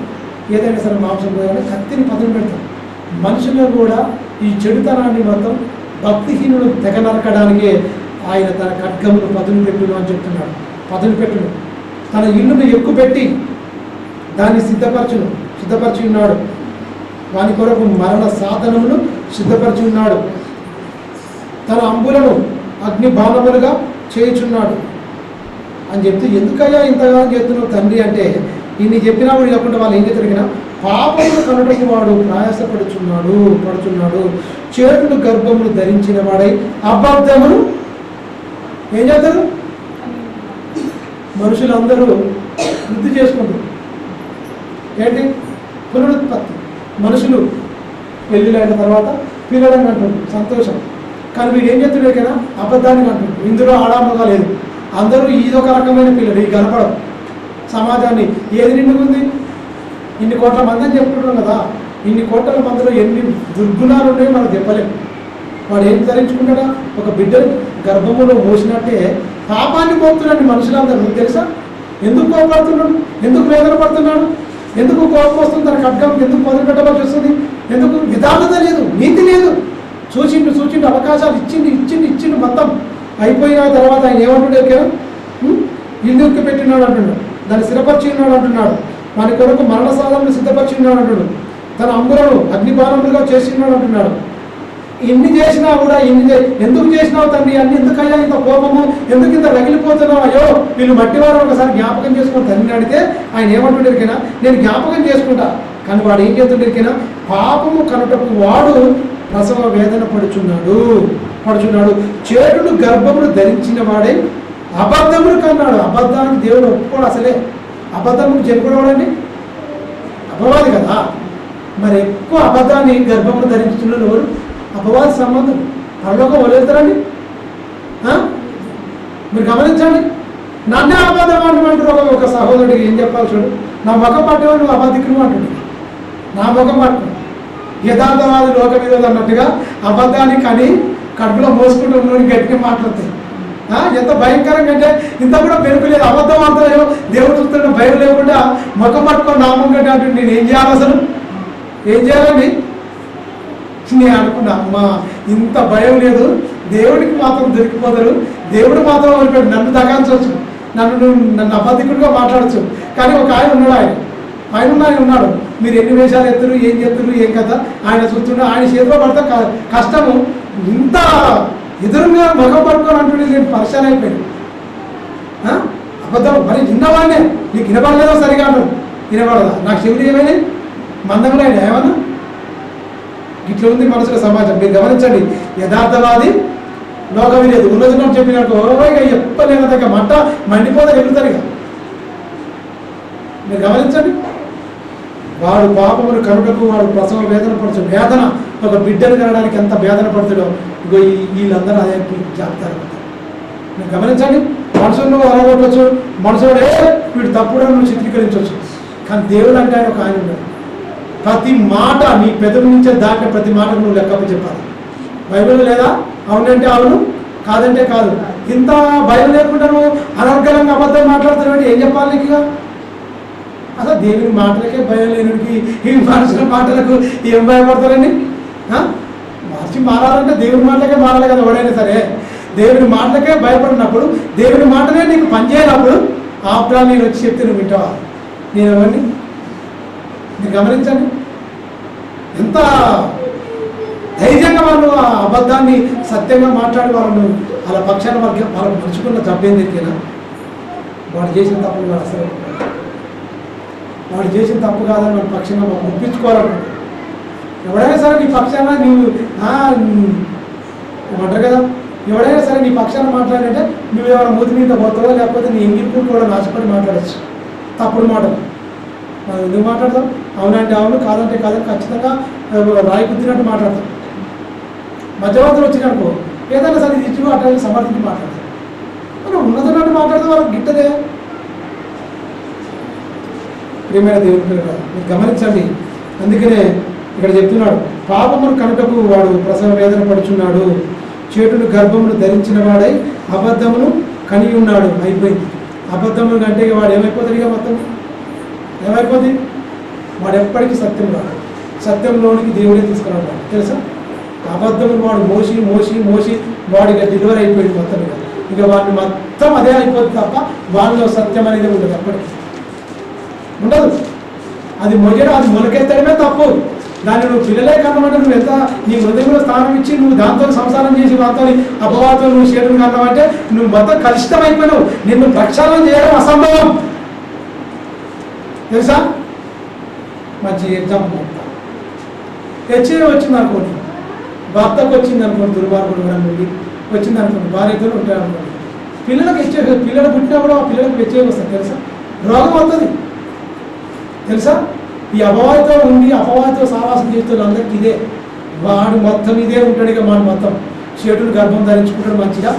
ఏదైనా సరే మాంసం పోయాలంటే కత్తిని పదును పెడతాం. మనుషుల్లో కూడా ఈ చెడుతనాన్ని మొత్తం భక్తిహీనులు తెగ నరకడానికే ఆయన తన ఖడ్గమును పదును పెట్టును అని చెప్తున్నాడు. పదును పెట్టును, తన ఇల్లును ఎక్కుపెట్టి దాన్ని సిద్ధపరిచి ఉన్నాడు. వాని కొరకు మరణ సాధనమును సిద్ధపరిచి ఉన్నాడు. తన అంబులను అగ్ని బాణములుగా చేయుచున్నాడు అని చెప్తూ, ఎందుకయ్యా ఇంతగా చేస్తున్నావు తండ్రి అంటే, ఇన్ని చెప్పినప్పుడు కాకుండా వాళ్ళు ఏం చేతుడిగినా పాపములు కనుటకు వాడు పడుచున్నాడు. చేతులు గర్భములు ధరించిన వాడై అబద్ధములు ఏం చేస్తారు? మనుషులందరూ వృద్ధి చేసుకుంటారు. ఏంటి? పునరుత్పత్తి. మనుషులు పెళ్ళిళ్ళైన తర్వాత పిల్లలని అంటారు, సంతోషం. కానీ వీడు ఏం చెప్తున్నాడు కదా, అబద్ధాన్ని అంటాడు. ఇందులో ఆడామగా లేదు, అందరూ ఇదొక రకమైన పిల్లలు. ఈ గడపడం సమాజాన్ని ఏది నిండుకుంది? ఇన్ని కోట్ల మంది అని చెప్పుకుంటాం కదా, ఇన్ని కోట్ల మందిలో ఎన్ని దుర్గుణాలు ఉన్నాయో మనం చెప్పలేము. వాడు ఏం ధరించుకుంటాడా? ఒక బిడ్డను గర్భములో మోసినట్టే పాపాన్ని పోతున్నాడు మనుషులందరూ. మీకు తెలుసా? ఎందుకు కోపడుతున్నాడు? ఎందుకు వేదన పడుతున్నాడు? ఎందుకు కోపం వస్తుంది? తన ఖడ్గం ఎందుకు మొదలు పెట్టవలసి వస్తుంది? ఎందుకు? యథార్థత లేదు, నీతి లేదు. సూచిండు అవకాశాలు ఇచ్చిండు మొత్తం అయిపోయిన తర్వాత ఆయన ఏమంటున్నాడు? ఎక్కడ ఇల్లుకి పెట్టినాడు అంటున్నాడు, దాన్ని స్థిరపరిచి ఉన్నాడు అంటున్నాడు, వాని కొరకు మరణ సాధనను సిద్ధపరిచి ఉన్నాడు అంటున్నాడు, తన అంబులను అగ్నిబాణములుగా చేసి ఉన్నాడు అంటున్నాడు. ఇన్ని చేసినా కూడా ఎందుకు చేసినావు తండ్రి? అన్ని ఎందుకయ్యా ఇంత కోపము? ఎందుకు ఇంత రగిలిపోతున్నావు? అయ్యో వీళ్ళు మట్టివారు ఒకసారి జ్ఞాపకం చేసుకుని తండ్రిని అడిగితే ఆయన ఏమంటుండేకైనా, నేను జ్ఞాపకం చేసుకుంటా. కానీ వాడు ఏం చేస్తుండేకైనా, పాపము కనుటకు వాడు ప్రసవ వేదన పడుచున్నాడు. పడుచున్నాడు. చేటును గర్భమును ధరించిన వాడే అబద్ధమును కన్నాడు. అబద్ధానికి దేవుడు ఒప్పుకోడు అసలే. అబద్ధమును చెప్పుకోవడండి అపవాది కదా. మరి ఎక్కువ అబద్ధాన్ని గర్భమును ధరించుతున్న ఎవరు? అపవాది సంబంధం. పరలోకం వదిలేస్తారండి. మీరు గమనించండి. నన్నే అబద్ధం అంటారు ఒక సహోదరుడికి. ఏం చెప్పాలి చూడు, నా ముఖం పట్టేవాడు నువ్వు అబద్ధికులు అంటుంది. నా ముఖం పట్టు యథార్థవాది లోక విరోధి అన్నట్టుగా అబద్ధాన్ని కానీ కడుపులో మోసుకుంటూ ఉన్న గట్టిగా మాట్లాడతాయి. ఎంత భయంకరంగా అంటే ఇంత కూడా పెరుగు లేదు. అబద్ధం అంటారో దేవుడు చూస్తున్న భయం లేకుండా ముఖం పట్టుకొని నామం కంటే అంటే నేను ఏం చేయాలి? అసలు ఏం చేయాలని నేను అనుకున్నా. అమ్మా ఇంత భయం లేదు, దేవుడికి మాత్రం దొరికిపోతారు, దేవుడు మాత్రం వదిలిపెట్టు, నన్ను తగాల్చవచ్చు, నన్ను అబద్ధికుడిగా మాట్లాడచ్చు. కానీ ఒక ఆయన ఉన్నాడు, ఆయన ఉన్నాడు. మీరు ఎన్ని వేషాలు ఎత్తురు, ఏం చేస్తున్నారు, ఏం కదా ఆయన చూస్తుండే. ఆయన చేతిలో పడితే కష్టము. ఇంత ఎదురుగా ముఖం పట్టుకొని అంటుండే నేను పరిచయం అయిపోయాను. అబద్ధం మరి విన్నవాడినే. నీకు వినపడలేదో సరిగా అంటారు, వినపడదా? నాకు చెవులు ఏమైనా మందంలో అయినా ఏమన్నా? ఇట్లా ఉంది మనుషుల సమాజం. మీరు గమనించండి. యథార్థవాది లోకం లేదు. ఉన్నది చెప్పినట్టు ఇక ఎప్పలేని దగ్గర మంట మండిపోతే వెళ్తారు. ఇక మీరు గమనించండి. వాడు పాపమును కనుటకు వాడు ప్రసవ వేదన పడుతు. వేదన ఒక బిడ్డను కనడానికి ఎంత వేదన పడుతాడో ఇగో వీళ్ళందరూ అదే జాబితారు. మీరు గమనించండి. మనుషులను అలగొట్టవచ్చు, మనుషుడే వీడు తప్పుడు నువ్వు చిత్రీకరించవచ్చు. కానీ దేవుడు అంటే ఆయన ఒక ఆయన ఉన్నాడు. ప్రతి మాట నీ పెదవి నుంచే దాటిన ప్రతి మాటకు నువ్వు లెక్కపు చెప్పాలి. బైబిల్ లేదా? అవునంటే అవును, కాదంటే కాదు. ఇంత భయం లేకుండా నువ్వు అనర్గళంగా అబద్ధం మాట్లాడుతున్నావు. ఏం చెప్పాలి నీకు? అసలు దేవుని మాటలకే భయం లేనికి ఈ మనుషుల మాటలకు ఏం భయపడతారండి? మార్చి మారాలంటే దేవుని మాటలకే మారాలి కదా. ఎవడైనా సరే దేవుని మాటలకే భయపడినప్పుడు, దేవుని మాటలే నీకు పనిచేయనప్పుడు ఆప్రా నేను వచ్చి చెప్తే నువ్వు వింటావా? నేను ఎవరిని? మీరు గమనించండి. ఎంత ధైర్యంగా వాళ్ళు ఆ అబద్ధాన్ని సత్యంగా మాట్లాడి వాళ్ళను వాళ్ళ పక్షాన వాళ్ళకు మర్చుకున్న తప్పేం తెరికేనా? వాడు చేసిన తప్పులు కాదు. అసలు వాడు చేసిన తప్పు కాదని మన పక్షాన ఒప్పించుకోవాలనుకుంటారు. ఎవడైనా సరే నీ పక్షాన నీవు ఏమంటారు కదా, ఎవడైనా సరే నీ పక్షాన మాట్లాడంటే నువ్వు ఎవరైనా మూతి మీద పోతావో లేకపోతే నీ ఇంగిప్పుడు కూడా నాశపడి మాట్లాడచ్చు. తప్పుడు మాటలు మనం ఎందుకు మాట్లాడతాం? అవునంటే అవును, కాదంటే కాదని ఖచ్చితంగా రాయి కుద్దినట్టు మాట్లాడతాం. మధ్యవర్తులు వచ్చిననుకో ఏదైనా సరే ఇచ్చి అట్లా సమర్థించి మాట్లాడతాం. మనం ఉన్నదన్నట్టు మాట్లాడితే వాళ్ళకి గిట్టదే. ప్రియమైన దేవుని పిల్లలు మీరు గమనించండి. అందుకనే ఇక్కడ చెప్తున్నాడు, పాపమును కనుటకు వాడు ప్రసవ వేదన పడుచున్నాడు, చేటును గర్భమును ధరించిన వాడై అబద్ధమును కని ఉన్నాడు. అయిపోయింది. అబద్ధమును అంటే వాడు ఏమైపోతాడు? ఇక మొత్తం ఏమైపోతుంది? వాడు ఎప్పటికీ సత్యం రాడు. సత్యంలోనికి దేవుడే తీసుకురాడు. తెలుసా? అబద్ధమును వాడు మోసి మోసి మోసి వాడికి డెలివరీ అయిపోయింది మొత్తం. ఇక వాడిని మొత్తం అదే అయిపోతుంది తప్ప వాళ్ళలో సత్యం అనేది ఉండదు. ఎప్పటికీ ఉండదు. అది మొయ్యడం, అది మొలకెత్తడమే తప్పు. దాన్ని నువ్వు పిల్లలే కన్నమంటే నువ్వు ఎంత నీ హృదయంలో స్థానం ఇచ్చి నువ్వు దాంతో సంసారం చేసి దాంతో అపవాదంతో నువ్వు చేతులు కన్నావంటే నువ్వు మొత్తం కలుషితం అయిపోయినావు. నిన్ను ప్రక్షాళన చేయడం అసంభవం. తెలుసా? మంచి ఎగ్జాంపుల్ హెచ్ఐవి వచ్చింది అనుకోండి, భర్తకు వచ్చింది అనుకోండి, దుర్మార్గుడు నుండి వచ్చింది అనుకోండి, భార్యతో ఉంటాయి అనుకోండి, పిల్లలకు హెచ్ఐవి, పిల్లలు పుట్టినప్పుడు ఆ పిల్లలకు హెచ్ఐవి వస్తుంది. తెలుసా? రోగం వస్తుంది. తెలుసా? ఈ అపవాదితో ఉండి అపవాదితో సావాసం చేస్తున్న అందరికీ ఇదే. వాడు మొత్తం ఇదే ఉంటాడు. ఇక వాడు మొత్తం చేతులు గర్భం ధరించుకుంటాడు మంచిగా.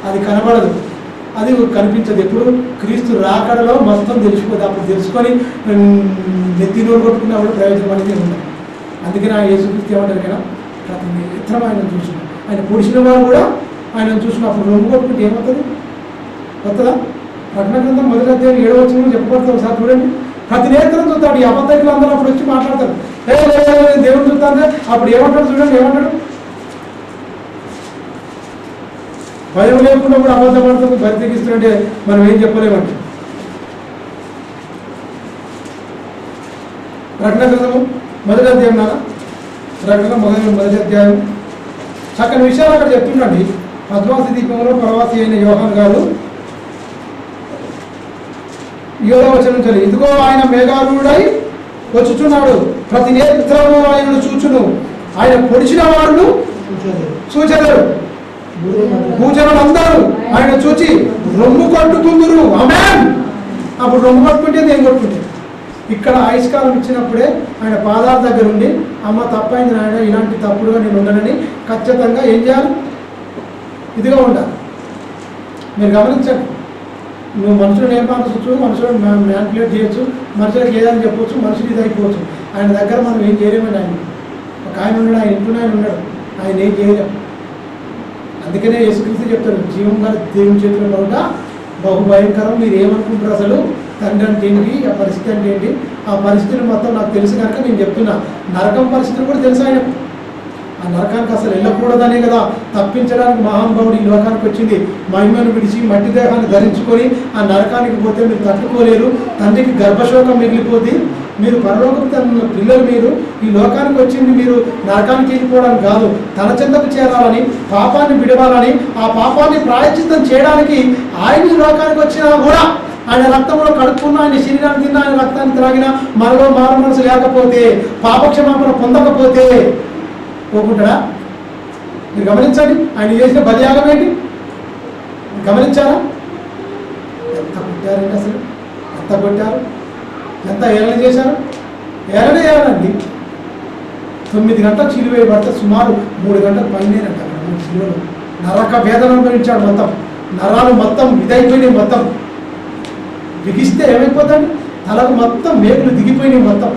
అది కనబడదు, అది కనిపించదు. ఎప్పుడు క్రీస్తు రాకడలో మొత్తం తెలిసిపోతుంది. అప్పుడు తెలుసుకొని నెత్తి నోరు కొట్టుకున్నప్పుడు ప్రయోజనం అనేది ఉండదు. అందుకని ఆ యేసుక్రీస్తు ఏమంటారు కదా, ప్రతి నేత్రం ఆయన చూసినాం. ఆయన పొడిచిన వాడు కూడా ఆయన చూసినప్పుడు రొమ్ము కొట్టుకుంటే ఏమవుతుంది? కొత్తదా? ప్రకటన గ్రంథం 1వ అధ్యాయం 7వ వచనంలో చెప్పబడుతుంది. ఒకసారి చూడండి. ప్రతి నేత్రం చూస్తాడు. ఈ అబద్ధకులు అందరూ అప్పుడు వచ్చి మాట్లాడతారు, దేవుడు చూస్తాంటే అప్పుడు ఏమంటాడు? చూడండి ఏమంటాడు? భయం లేకుండా కూడా అబద్ధపడుతుంది, బతికిస్తుంటే మనం ఏం చెప్పలేమంటే. ప్రకటన గ్రంథము 1వ అధ్యాయం నాన్న, ప్రకటన 1వ అధ్యాయం చక్కని విషయాలు అక్కడ చెప్తుండండి. పద్మాసి దీపంలో ప్రవాసి అయిన యోహాను గారు 7వ వచనం చదివి, ఇదిగో ఆయన మేఘారూఢుడై వచ్చుచున్నాడు, ప్రతి నేత్రము ఆయనను చూచును, ఆయన పొడిచిన వాడును చూచెదరు. భూజనులు అందరూ ఆయన చూచి రొమ్ము కొట్టుకుందరు. ఆమేన్. అప్పుడు రొమ్ము కొట్టుకుంటే నేను కొట్టుకుంటే ఇక్కడ ఆయుష్కాలం ఇచ్చినప్పుడే ఆయన పాదాల దగ్గర ఉండి అమ్మ తప్పైంది నాయన, ఇలాంటి తప్పుడుగా నేను ఉండనని ఖచ్చితంగా ఏం చేయాలి? ఇదిగా ఉండాలి. మీరు గమనించండి. నువ్వు మనుషులను ఏం మార్చవచ్చు, మనుషులను మ్యానిపులేట్ చేయొచ్చు, మనుషులకు ఏదని చెప్పవచ్చు, మనుషులు ఇది అయిపోవచ్చు. ఆయన దగ్గర మనం ఏం చేయలేమని ఆయన ఒక ఆయన ఉన్నాడు, ఆయన ఇంట్లో ఆయన ఉన్నాడు, ఆయన ఏం చేయలేము. అందుకనే యేసుక్రీస్తు చెప్తాడు, జీవం గల దేవుని చేతిలో కూడా బహు భయంకరం. మీరు ఏమనుకుంటారు అసలు? తండ్రి అంటే ఏంటి, ఆ పరిస్థితి అంటే ఏంటి, ఆ పరిస్థితులు మొత్తం నాకు తెలుసు కనుక నేను చెప్తున్నా. నరకం పరిస్థితులు కూడా తెలుసు ఆయనకు. ఆ నరకానికి అసలు వెళ్ళకూడదనే కదా తప్పించడానికి మహానుభావుడు ఈ లోకానికి వచ్చింది. మహిమను విడిచి మట్టి దేహాన్ని ధరించుకొని ఆ నరకానికి పోతే మీరు తట్టుకోలేరు. తండ్రికి గర్భశోకం మిగిలిపోతే మీరు పరలోకపు తన పిల్లలు, మీరు ఈ లోకానికి వచ్చింది మీరు నరకానికి వెళ్ళిపోవడానికి కాదు, తన చెంతకు చేరాలని, పాపాన్ని విడవాలని, ఆ పాపాన్ని ప్రాయశ్చిత్తం చేయడానికి ఆయన ఈ లోకానికి వచ్చినా కూడా ఆయన రక్తంలో కడుక్కున్న, ఆయన శరీరాన్ని తిన్న, ఆయన రక్తాన్ని త్రాగిన మనలో మారు మనసు లేకపోతే, పాపక్షమాపణ పొందకపోతే పోకుంటాడా? మీరు గమనించండి. ఆయన చేసిన బలియాగం ఏంటి గమనించారా? ఎంత కొట్టారండి అసలు, ఎంత కొట్టారు, ఎంత ఏలన చేశారు. ఏలన చేయాలండి. 9 గంటలు చిలువ వేయబడితే సుమారు 3 గంటలు పైనేనంట. చిలువలు నరక వేదన అనుభవించాడు. మొత్తం నరాలు మొత్తం ఇదైపోయినాయి. మొత్తం బిగిస్తే ఏమైపోతాడు? తలకు మొత్తం మేకులు దిగిపోయినాయి. మొత్తం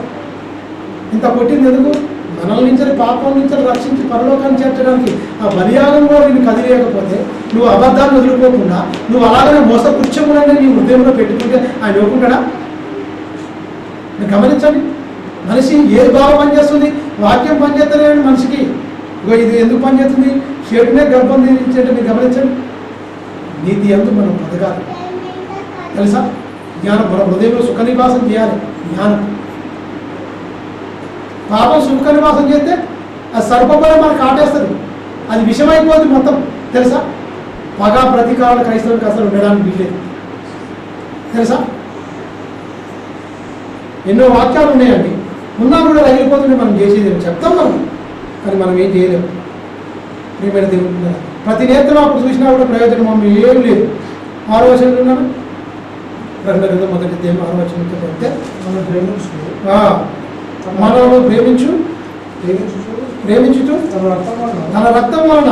ఇంత కొట్టింది ఎందుకు? మనల్ నుంచి, పాపం నుంచి రక్షించి పరలోకాన్ని చేర్చడానికి. ఆ బలియాగంలో నేను కదిలేయకపోతే, నువ్వు అబద్ధాన్ని వదులుకోకుండా, నువ్వు అలాగనే మోసపుచ్చములని నీ హృదయంలో పెట్టుకుంటే ఆయన ఒప్పుకుంటాడా? మీరు గమనించండి. మనిషి ఏది బాగా పనిచేస్తుంది? వాక్యం పనిచేస్తలేని మనిషికి. ఇగో ఇది ఎందుకు పనిచేస్తుంది? షేటునే గర్భం నిర్మించేంటే మీరు గమనించండి. నీతి ఎందుకు మనం బతకాలి తెలుసా? జ్ఞానం మన హృదయంలో సుఖ నివాసం చేయాలి. జ్ఞానం. పాపం సుఖ నివాసం చేస్తే అది సర్పబలం మనకు ఆటేస్తుంది, అది విషమైపోతుంది మొత్తం తెలుసా? పగ ప్రతీకారాలు క్రైస్తవులకు అసలు ఉండడానికి వీల్లేదు తెలుసా? ఎన్నో వాక్యాలు ఉన్నాయండి, ఉన్నా కూడా రగిలిపోతుంటే మనం చేసేది చెప్తాం మనం, కానీ మనం ఏం చేయలేము. ప్రియమైన దేవుడు, ప్రతి నేత్రం అప్పుడు చూసినా కూడా ప్రయోజనం మనం ఏం లేదు. 6వ వచనంలో ఉన్నాను, 2 మొదటి దేవం 6వ వచనంతో చెప్తే మనము ప్రేమించుచు తన రక్తం వలన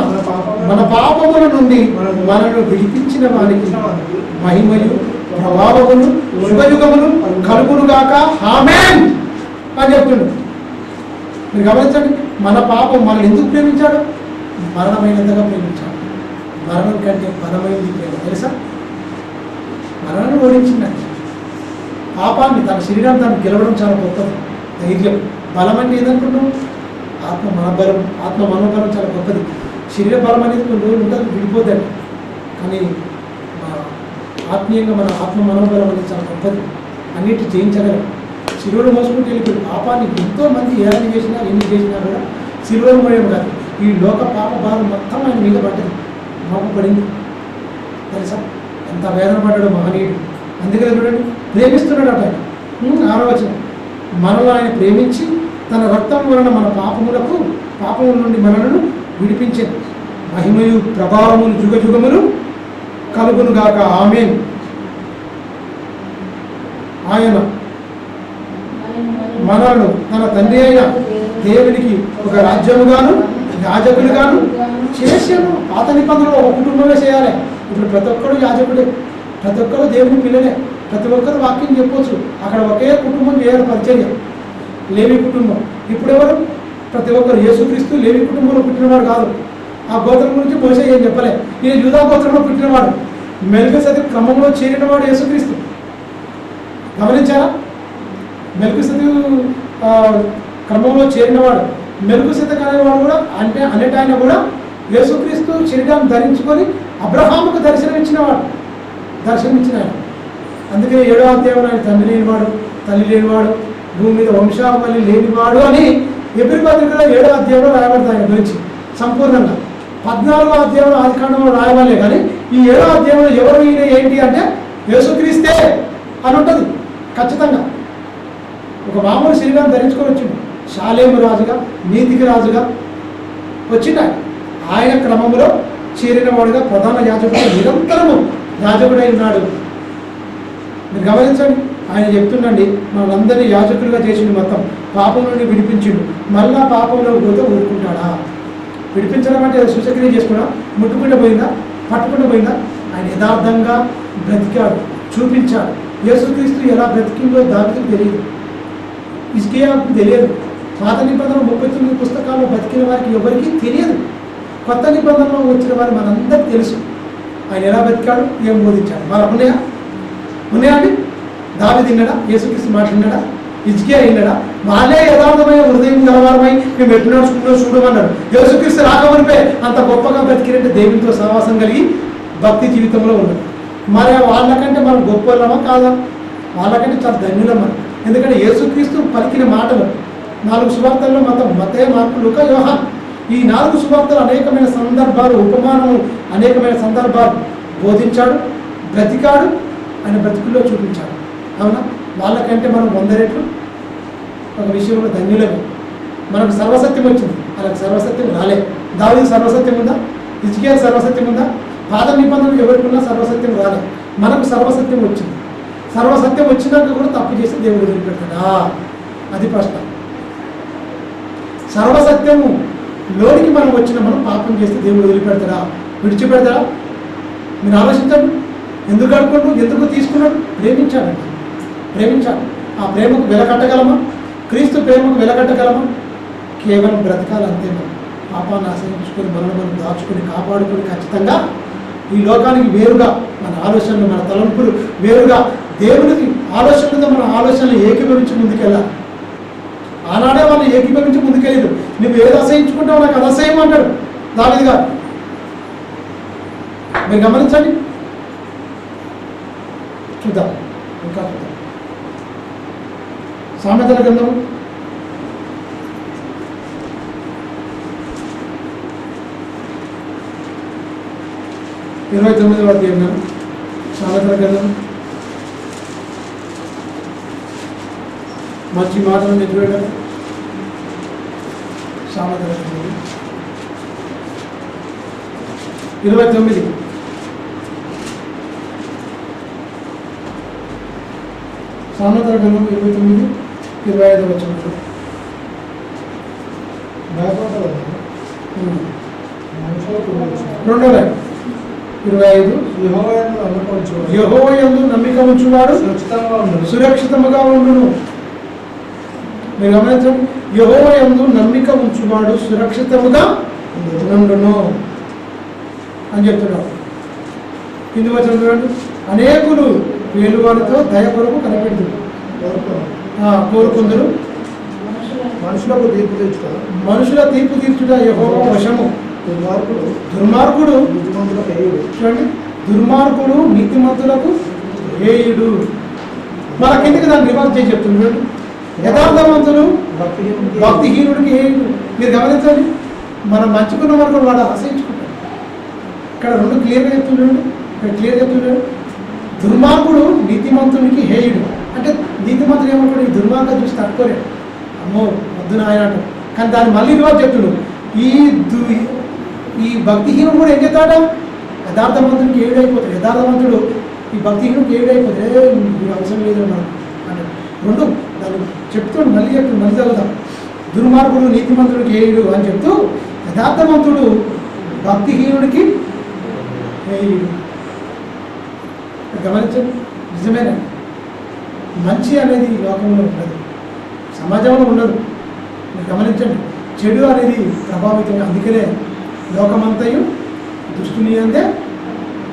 మన పాపముల నుండి మనను విడిపించిన వారికి మహిమయు ప్రభావములు యుగయుగములు కలుగునుగాక ఆమేన్ అని చెప్తుండు. మీరు గమనించండి. మన పాపం మనల్ని ఎందుకు ప్రేమించాడు? మరణమైనంతగా ప్రేమించాడు. మరణం కంటే బలమైంది ప్రేమ తెలుసా? మరణాన్ని ఓడించిందండి. పాపాన్ని, తన శరీరాన్ని తను గెలవడం చాలా గొప్పది. ధైర్యం. బలం అంటే ఏదనుకుంటున్నాం? ఆత్మ మనోబలం, ఆత్మ మనోబలం చాలా గొప్పది. శరీర బలం అనేది కొన్ని రోజులు ఉంటుంది, విడిపోద్దండి. కానీ ఆత్మీయంగా మన ఆత్మ మనోబలం అనేది చాలా గొప్పది. అన్నిటి జయించగలం. శిలువను మోసుకుంటూ వెళ్ళిపోయి పాపాన్ని ఎంతోమంది ఏడాది చేసినా ఎన్ని చేసినా కూడా శిలువను మోయడం కాదు, ఈ లోక పాప భారం మొత్తం ఆయన మీద పడ్డది, మోపబడింది తెలుసా? ఎంత వేదన పడ్డాడు మహనీయుడు. అందుకని చూడండి, ప్రేమిస్తున్నాడు అట. 6వ వచనం, మనలో ఆయన ప్రేమించి తన రక్తం వలన మన పాపముల నుండి మనలను విడిపించింది. మహిమయు ప్రభావములు యుగయుగములు కలుగునుగాక ఆమేన్. ఆయన మనలను తన తండ్రి అయిన దేవునికి ఒక రాజ్యముగాను యాజకులుగాను చేసాను. పాత నిబంధనలో ఒక కుటుంబమే చేయాలి. ఇప్పుడు ప్రతి ఒక్కరు యాజకుడే, ప్రతి ఒక్కరు దేవుని పిల్లలే, ప్రతి ఒక్కరు వాక్యం చెప్పవచ్చు. అక్కడ ఒకే కుటుంబం చేయాలి పరిచర్య, లేవి కుటుంబం. ఇప్పుడు ఎవరు? ప్రతి ఒక్కరు. యేసుక్రీస్తు లేవి కుటుంబంలో పుట్టినవాడు కాదు. ఆ గోత్రం గురించి మోసే ఏం చెప్పలే. ఈయన యూదా గోత్రంలో పుట్టినవాడు, మెల్కీసెదెకు క్రమంలో చేరినవాడు యేసుక్రీస్తు. గమనించారా? మెల్కీసెదెకు క్రమంలో చేరినవాడు. మెల్కీసెదెకు అనేవాడు కూడా అంటే అనేటాయన కూడా యేసుక్రీస్తు శరీరాన్ని ధరించుకొని అబ్రహాముకు దర్శనమిచ్చిన ఆయన. అందుకే 7వ అధ్యాయంలో ఆయన తండ్రి లేనివాడు, తల్లి లేనివాడు, భూమి మీద వంశావళి లేనివాడు అని ఎబ్రీ పత్రికలో 7వ అధ్యాయంలో రాయబడతాయి ఆయన గురించి సంపూర్ణంగా. 14వ అధ్యాయంలో ఆదికాండంలో రాయవాలే, కానీ ఈ 7వ అధ్యాయంలో ఎవరు ఈయన ఏంటి అంటే యేసుక్రీస్తే అని ఉంటుంది ఖచ్చితంగా. ఒక మామూలు శరీరాన్ని ధరించుకొని వచ్చిండు, షాలేము రాజుగా, నీతికి రాజుగా వచ్చిండు ఆయన. ఆయన క్రమంలో చేరిన వాడుగా ప్రధాన యాజకుడు నిరంతరము యాజకుడై ఉన్నాడు. మీరు గమనించండి, ఆయన చెప్తుండండి, మనందరినీ యాజకులుగా చేసిండు, మొత్తం పాపం నుండి విడిపించిండు, మళ్ళా పాపంలో పోతే ఊరుకుంటాడా? విడిపించడం అంటే సూచక్రియ చేసుకున్నా, ముట్టుకుంటూ పోయిందా, పట్టుకుంటూ పోయిందా? ఆయన యథార్థంగా బ్రతికాడు, చూపించాడు. యేసుక్రీస్తు ఎలా బ్రతికిందో దానికి తెలియదు, హిజ్కియాకు తెలియదు. పాత నిబంధనలు 39 పుస్తకాల్లో బతికిన వారికి ఎవరికి తెలియదు. కొత్త నిబంధనలో వచ్చిన వారు మనందరికీ తెలుసు ఆయన ఎలా బతికాడు, ఏం బోధించాడు. వాళ్ళకు ఉన్నాయా అండి? దావీదు తిన్నాడా? యేసుక్రీస్తు మాట విన్నాడా? హిజ్కియా అయినాడా? వాళ్ళే యథార్థమైన హృదయం గలవారమై మేము ఎట్లు నడుచుకుంటూ చూడమన్నాడు. యేసుక్రీస్తు రాకమునిపే అంత గొప్పగా బ్రతికినంటే దేవునితో సహవాసం కలిగి భక్తి జీవితంలో ఉన్నాడు. మరి వాళ్ళకంటే మనం గొప్ప వాళ్ళమా కాదా? వాళ్ళకంటే చాలా ధన్యులం మనం. ఎందుకంటే యేసుక్రీస్తు పలికిన మాటలు 4 సువార్తల్లో మొత్తం మత్తయి, మార్కు, లూకా, యోహాను, ఈ 4 సువార్తలు అనేకమైన సందర్భాలు, ఉపమానము అనేకమైన సందర్భాలు బోధించాడు, బ్రతికాడు, ఆయన బ్రతుకుల్లో చూపించాడు. అవునా? వాళ్ళకంటే మనం 100 రెట్లు ఒక విషయంలో ధన్యులమే. మనకు సర్వసత్యం వచ్చింది, వాళ్ళకి సర్వసత్యం రాలే. దావీదు సర్వసత్యం ఉందా? హిజ్కియా సర్వసత్యం ఉందా? పాత నిబంధనలు ఎవరికున్నా సర్వసత్యం రాలే. మనకు సర్వసత్యం వచ్చింది. సర్వసత్యం వచ్చినాక కూడా తప్పు చేసి దేవుడు వదిలిపెడతాడా? అది ప్రశ్న. సర్వసత్యము లోనికి మనం మనం పాపం చేస్తే దేవుడు వదిలిపెడతాడా? విడిచిపెడతాడా? మీరు ఆలోచించండి. ఎందుకు అడుగుకుంటూ, ఎందుకు తీసుకున్నాడు? ప్రేమించాడండి, ప్రేమించాడు. ఆ ప్రేమకు వెలకట్టగలమా? క్రీస్తు ప్రేమకు వెలకట్టగలమా? కేవలం బ్రతకాలంతే. మనం పాపాన్ని ఆశ్రయించుకొని మనం దాచుకొని కాపాడుకొని ఖచ్చితంగా ఈ లోకానికి వేరుగా మన ఆలోచనలు, మన తలంపులు వేరుగా దేవునికి ఆలోచనలతో మన ఆలోచనలు ఏకీభవించి ముందుకెళ్ళాలి. ఆనాడే వాళ్ళు ఏకీభవించి ముందుకెళ్ళారు. నువ్వు ఏది అసహించుకుంటావు నాకు అది అసహ్యం అంటాడు దావీదు గారు. మీరు గమనించండి, చూద్దాం, ఇంకా చూద్దాం. సామెతల గ్రంథము 29వ అధ్యాయం. సామెతల గ్రంథం మంచి మాటలు నెరవేరడం. సామెతల గ్రంథం 29 సామెతల గ్రంథం 29:25 వచనం. రెండవ 25 యెహోవా యందు నమ్మిక ఉంచువాడు సురక్షితముగా ఉండును. మీరు గమనించండి, యెహోవా యందు నమ్మిక ఉంచువాడు సురక్షితముగా ఉండును అని చెప్తున్నాడు. కింది వచనం చూడండి, అనేకులు వేలువారితో దయ కొరకు కనిపెడుతుంది కోరుకుందరు. మనుషుల తీర్పు తీర్చుట యెహోవా వశము. దుర్మార్గుడు చూడండి, దుర్మార్గుడు నీతిమంతులకు హేయుడు. మన కిందకి దాన్ని రివర్స్ చేసి చెప్తున్నాడు. యథార్థవంతులు భక్తిహీనుడికి హేయుడు. మీరు గమనించండి, మనం మంచుకున్న వరకు వాడు ఆశయించుకుంటాడు. ఇక్కడ 2 క్లియర్గా చెప్తున్నాడు. ఇక్కడ క్లియర్ చెప్తున్నాడు, దుర్మార్గుడు నీతిమంతునికి హేయుడు. అంటే నీతిమంతుడు ఏమంటాడు? ఈ దుర్మార్గం చూసి తట్టుకోలేడు, అమ్మో వద్దు ఆయన అంటాడు. కానీ దాన్ని మళ్ళీ రివర్స్ చెప్తున్నాడు, ఈ భక్తిహీనుడు కూడా ఏం చేస్తాడ? యథార్థవంతుడికి ఏడైపోతాడు. యథార్థవంతుడు ఈ భక్తిహీనుడికి ఏడైపోతాడు. మీరు అవసరం లేదు అన్నాడు. 2 దాన్ని చెప్తాడు, మళ్ళీ చదువుతాం. దుర్మార్గుడు నీతిమంతుడికి ఏయుడు అని చెప్తూ యథార్థవంతుడు భక్తిహీనుడికి ఏయుడు. గమనించండి, నిజమేనా? మంచి అనేది ఈ లోకంలో ఉండదు, సమాజంలో ఉండదు. మీరు గమనించండి, చెడు అనేది ప్రభావితంగా. అందుకనే లోకమంతయు దుష్టుని అందే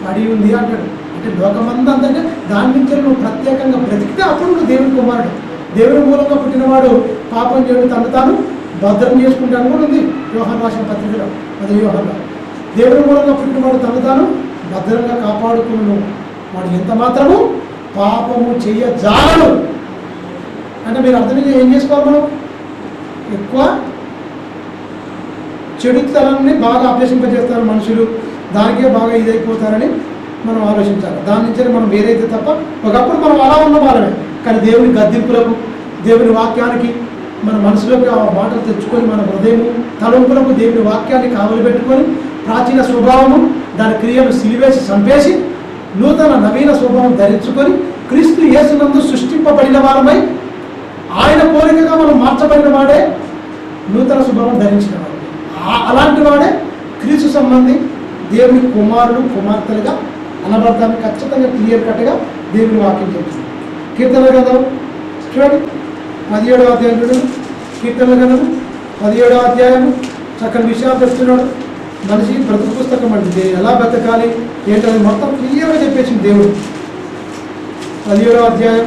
పడి ఉంది అంటాడు. అంటే లోకమంతా అంటే దాని నుంచి నువ్వు ప్రత్యేకంగా బ్రతికితే అప్పుడు నువ్వు దేవుని కుమారుడు. దేవుని మూలంగా పుట్టినవాడు పాపం చేయడు, తను తాను భద్రం చేసుకుంటాను కూడా ఉంది యోహాను రాసిన పత్రికలో. అది యోహాను. దేవుని మూలంగా పుట్టినవాడు తను తాను భద్రంగా కాపాడుకును, వాడు ఎంత మాత్రము పాపము చెయ్యజాలడు. అంటే మీరు అర్థం ఏం చేసుకోవాలి? మనం ఎక్కువ చెడు తలాన్ని బాగా అభ్యసింపజేస్తారు మనుషులు, దానికే బాగా ఇదైపోతారని మనం ఆలోచించాలి. దాని నుంచి మనం వేరైతే తప్ప, ఒకప్పుడు మనం అలా ఉన్న వాళ్ళమే. కానీ దేవుని గద్దింపులకు, దేవుని వాక్యానికి మన మనసులోకి ఆ మాటలు తెచ్చుకొని, మన హృదయము తలంపులకు దేవుని వాక్యాన్ని కావలి పెట్టుకొని ప్రాచీన స్వభావము దాని క్రియలు సిలివేసి చంపేసి నూతన నవీన స్వభావం ధరించుకొని క్రీస్తు యేసునందు సృష్టింపబడిన వారమై ఆయన పోలికగా మనం మార్చబడిన వాడే నూతన స్వభావం ధరించిన వాడు. అలాంటి వాడే క్రీస్తు సంబంధి దేవుని కుమారుడు కుమార్తెలుగా అనబడతానికి ఖచ్చితంగా క్లియర్ కట్గా దేవుని వాక్యం చెప్తుంది. కీర్తన గ్రంథం చూడండి 17వ అధ్యాయం చూడండి. కీర్తన గ్రంథం 17వ అధ్యాయము చక్కని విషయాలు చెప్తున్నాడు. మనిషి బ్రతుకు పుస్తకం అంటే ఎలా బ్రతకాలి ఏంటనేది మొత్తం క్లియర్గా చెప్పేసింది దేవుడు. 17వ అధ్యాయం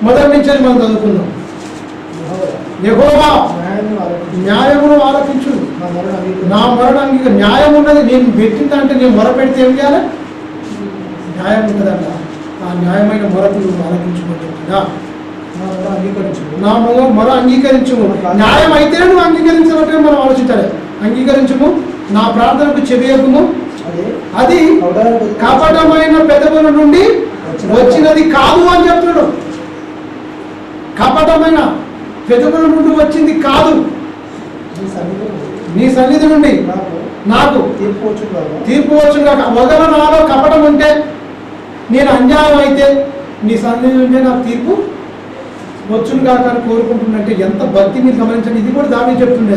మొదటి నుంచి మనం చదువుకుందాం. యెహోవా న్యాయమును ఆలకించు, నా మరణ అంగీకరించు. న్యాయం ఉన్నది, నేను పెట్టిందంటే నేను మొర పెడితే ఏం చేయాలి? న్యాయం ఉంటుందంట. ఆ న్యాయమైన మొరకు నువ్వు ఆలకించుకుంటున్నా, నా మొర అంగీకరించుము. న్యాయం అయితే నువ్వు అంగీకరించినట్టుగా మనం ఆలోచించాలి. అంగీకరించుము, నా ప్రార్థనకు చెవియకుము, అది కపటమైన పెదవుల నుండి వచ్చినది కాదు అని చెప్తున్నాడు. కపటమైన పెదవుల నుండి వచ్చింది కాదు, నీ సన్నిధి నుండి నాకు తీర్పు వచ్చును కాక. ఒకవేళ నాలో కపటం ఉంటే, నేను అన్యాయం అయితే, నీ సన్నిధి నుండి నాకు తీర్పు వచ్చును కాక అని కోరుకుంటున్నట్టే ఎంత భక్తి మీరు గమనించండి. ఇది కూడా దాని చెప్తుండే,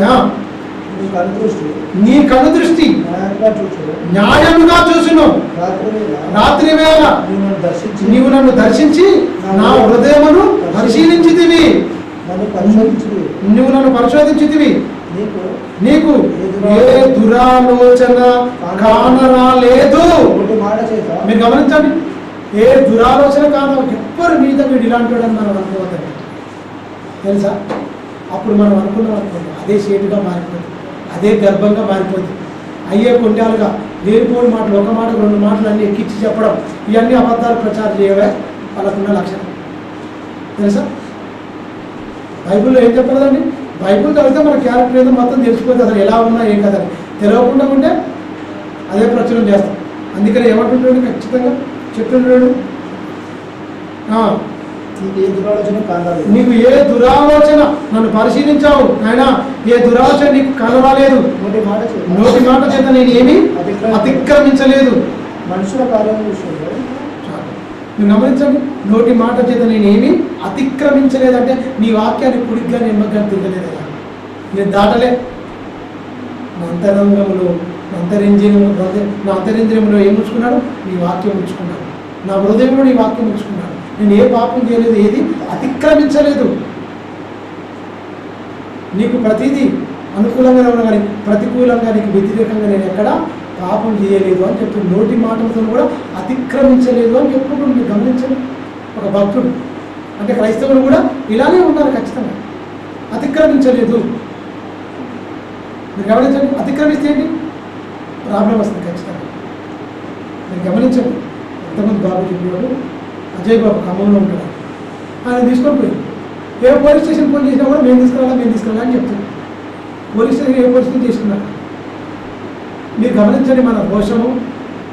నీ కను దృష్టి న్యాయముగా చూసును. రాత్రి వేళ నీవు నన్ను దర్శించి నా హృదయమును పరిశీలించితివి, నువ్వు నన్ను పరిశోధించితివి. నీకు ఏ దురాలోచన కానరాలేదు. మీరు గమనించండి, ఏ దురాలోచన కాన ఎవ్వరు మీద వీడు ఇలాంటి వాడని మనం అనుకోవద్దండి. తెలుసా? అప్పుడు మనం అనుకున్నాం అనుకోండి, అదే షేటుగా మారిపోతుంది, అదే గర్భంగా మారిపోతుంది. అయ్యే కొండాలుగా లేనిపోని మాటలు, ఒక మాట రెండు మాటలు అన్నీ ఎక్కించి చెప్పడం, ఇవన్నీ అబద్ధాలు ప్రచారం చేయవే వాళ్ళకున్న లక్షణం. తెలుసా? బైబిల్లో ఏం చెప్పలేదండి? బైబిల్ చదివితే మన క్యారెక్టర్ ఏదో మొత్తం తెలిసిపోతుంది, అసలు ఎలా ఉన్నా ఏం కదని. తెలియకుండా ఉంటే అదే ప్రచురణ చేస్తాం. అందుకని ఏమంటుంటాడు? ఖచ్చితంగా చెప్తుంటాడు, నీకు ఏ దురాలోచన నన్ను పరిశీలించావు ఆయన, ఏ దురాలోచన నీకు కలరాలేదు. నోటి మాట చేత నేను ఏమీ అతిక్రమించలేదు. మనుషుల కార్యం మీరు గమనించండి, నోటి మాట చేత నేను ఏమీ అతిక్రమించలేదంటే నీ వాక్యాన్ని కుడిగ్గా నిమ్మగ్గా తిరగలేదు. నేను దాటలే. నా అంతరంగంలో నా అంతరింద్రియములో ఏం ఉంచుకున్నాడు? నీ వాక్యం ఉంచుకున్నాడు. నా హృదయంలో నీ వాక్యం ఉంచుకున్నాడు. నేను ఏ పాపం చేయలేదు, ఏది అతిక్రమించలేదు. నీకు ప్రతిదీ అనుకూలంగా ఉన్నా కానీ ప్రతికూలంగా నీకు వ్యతిరేకంగా నేను ఎక్కడ పాపం చేయలేదు అని చెప్తుంది. నోటి మాటలతో కూడా అతిక్రమించలేదు అని చెప్పుకుంటుంది. మీరు గమనించండి, ఒక భక్తుడు అంటే క్రైస్తవులు కూడా ఇలానే ఉన్నారు. ఖచ్చితంగా అతిక్రమించలేదు. మీరు గమనించండి, అతిక్రమిస్తే ఏంటి ప్రాబ్లం వస్తుంది ఖచ్చితంగా. మీరు గమనించండి, ఎంతమంది బాబు చెప్పేవాడు, అజయ్ బాబు ఖమ్మంలో ఉంటాడు. ఆయన తీసుకొని పోయి ఏ పోలీస్ స్టేషన్ ఫోన్ చేసినా కూడా మేము తీసుకురావాలి అని చెప్తున్నాం. పోలీస్ స్టేషన్ ఏ పోలీస్ స్టేషన్ తీసుకున్నారు. మీరు గమనించండి, మన రోషము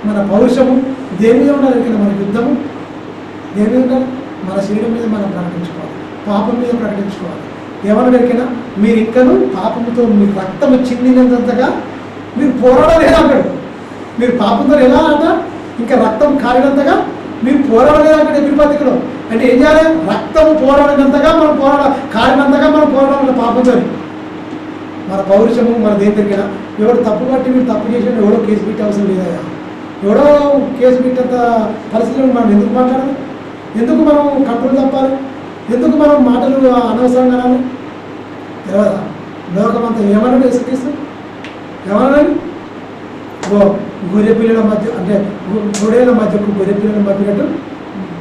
మన పౌరుషము దేని మీద ఉండాలి? ఇక్కడ మన యుద్ధము దేని మీద ఉండాలి? మన శరీరం మీద మనం ప్రకటించుకోవాలి, పాపం మీద ప్రకటించుకోవాలి. ఏమన్నా ఎరికైనా మీరు ఇంకను పాపంతో మీ రక్తము చిందినంతగా మీరు పోరాడలేదు అంటాడు. మీరు పాపంతో ఎలా అంట ఇంకా రక్తం కారినంతగా మీరు పోరాడలేదు అంటాడు ఎపిపతికలో. అంటే ఏం చేయాలి? రక్తము పోరాడినంతగా మనం కారినంతగా మనం పోరాడాలి పాపంతో. మన పౌరుషము మన దేని దగ్గర ఎవడు తప్పు పట్టి మీరు తప్పు చేసిన ఎవడో కేసు పెట్టి అవసరం లేదా? ఎవడో కేసు పెట్టేంత పరిస్థితులు మనం ఎందుకు మాట్లాడాలి? ఎందుకు మనం కంట్రోల్ తప్పాలి? ఎందుకు మనం మాటలు అనవసరంగా రాలి? తెలియదా? లోకమంతా ఏమన్నాడు యేసుక్రీస్తు? ఏమన్నాడు? గొర్రె పిల్లల మధ్య అంటే గొడేల మధ్యకు గొర్రె పిల్లల మధ్యనట్టు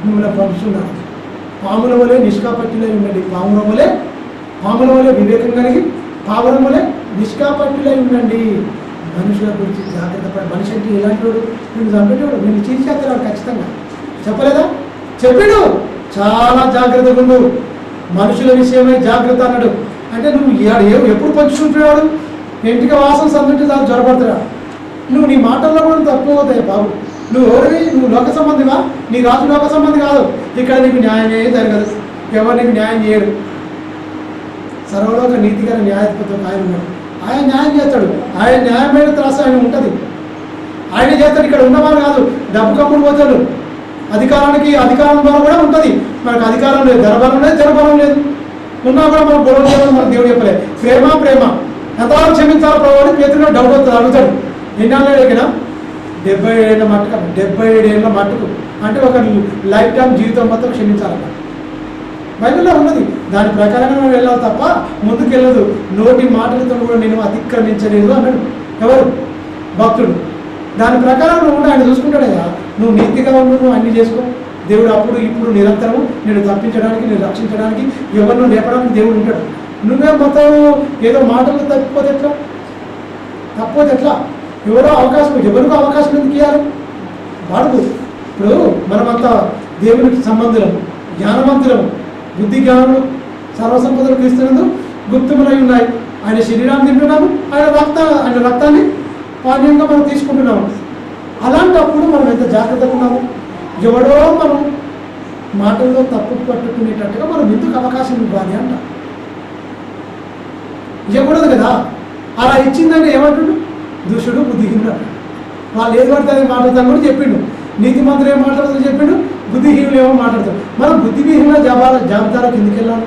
మిమ్మల్ని పంపిస్తున్నాను. పాముల వలె నిష్కాపట్టిలో ఉండండి. పాముల వలె వివేకం కలిగి పావురం వలె నిష్కాపట్టిలో ఉండండి. మనుషుల గురించి జాగ్రత్త పడి. మనిషి అంటే ఇలాంటి వాడు, నేను చంపేటోడు, నేను చీల్చేస్తాడు ఖచ్చితంగా. చెప్పలేదా? చెప్పాడు, చాలా జాగ్రత్తగా ఉండు, మనుషుల విషయమై జాగ్రత్త అన్నాడు. అంటే నువ్వు ఎప్పుడు పంచుకుంటున్నాడు? ఇంటికి వాసన సందుంటే దాన్ని జ్వరపడతాడా? నువ్వు నీ మాటల్లో కూడా తక్కువ అవుతాయి బాబు. నువ్వు ఎవరివి? నువ్వు లోక సంబంధివా? నీ రాజు లోక సంబంధి కాదు. ఇక్కడ నీకు న్యాయమే జరగదు, ఎవరు నీకు న్యాయం చేయడు. సర్వలోక నీతిగా న్యాయాధిపతి ఒక ఆయన ఉన్నాడు. ఆయన న్యాయం చేస్తాడు. ఆయన న్యాయమైన త్రాసు ఆయన ఉంటుంది. ఆయన చేస్తాడు. ఇక్కడ ఉన్నవారు కాదు, డబ్బు కమ్ముడు పోతాడు. అధికారం ద్వారా కూడా ఉంటుంది. మనకు అధికారం లేదు, ధనబలం లేదు, జనబలం లేదు. ఉన్నా కూడా మనం గొడవ చేయాలని మనకు దేవుడు చెప్పలేదు. ప్రేమ ఎంతవరకు క్షమించాలో ప్రభావం పేతురు డౌట్ అవుతుంది, అడుగుతాడు. ఎన్నాళ్ళు అడిగినా 77 ఏళ్ళ మట్టుకు, 77 ఏళ్ళ మట్టుకు అంటే ఒక లైఫ్ టైం జీవితం మొత్తం క్షమించాలన్న బైబిల్లో ఉన్నది. దాని ప్రకారంగా నువ్వు వెళ్ళాలి తప్ప ముందుకు వెళ్ళదు. నోటి మాటలతో కూడా నేను అతిక్రమించలేదు అన్నాడు ఎవరు? భక్తుడు. దాని ప్రకారం నువ్వు ఉండి ఆయన చూసుకుంటాడయ్యా. నువ్వు నీతిగా ఉండు, నువ్వు అన్ని చేసుకో. దేవుడు అప్పుడు ఇప్పుడు నిరంతరం నేను తప్పించడానికి, నేను రక్షించడానికి, ఎవరినో లేపడానికి దేవుడు ఉంటాడు. నువ్వే మొత్తం ఏదో మాటలు తప్పిపోతే ఎట్లా? ఎవరికో అవకాశం ఎందుకు ఇవ్వాలి? వాడుకు. ఇప్పుడు మనమంతా దేవునికి సంబంధులము, జ్ఞానవంతులము, బుద్ధి జ్ఞానము, సర్వసంపదలు క్రీస్తునందు గుప్తములై ఉన్నాయి. ఆయన శరీరాన్ని తింటున్నాము, ఆయన రక్తాన్ని పానీయంగా మనం తీసుకుంటున్నాము. అలాంటప్పుడు మనం ఎంత జాగ్రత్తగా ఉన్నాము. ఎవడో మనం మాటల్లో తప్పు పట్టుకునేటట్టుగా మనం ఎందుకు అవకాశం ఇవ్వాలి అంట. ఇవ్వకూడదు కదా. అలా ఇచ్చిందని ఏమంటుండు? దుష్టుడు బుద్ధిహీనుడు. వాళ్ళు ఏది పడితే అది మాట్లాడతాను కూడా చెప్పిండు. నీతి మంత్రులు ఏం మాట్లాడుతుందో చెప్పిండు, బుద్ధిహీనులు ఏమో మాట్లాడతారు. మనం బుద్ధిహీనుల జాబితాలోకి ఎందుకు వెళ్ళాలి?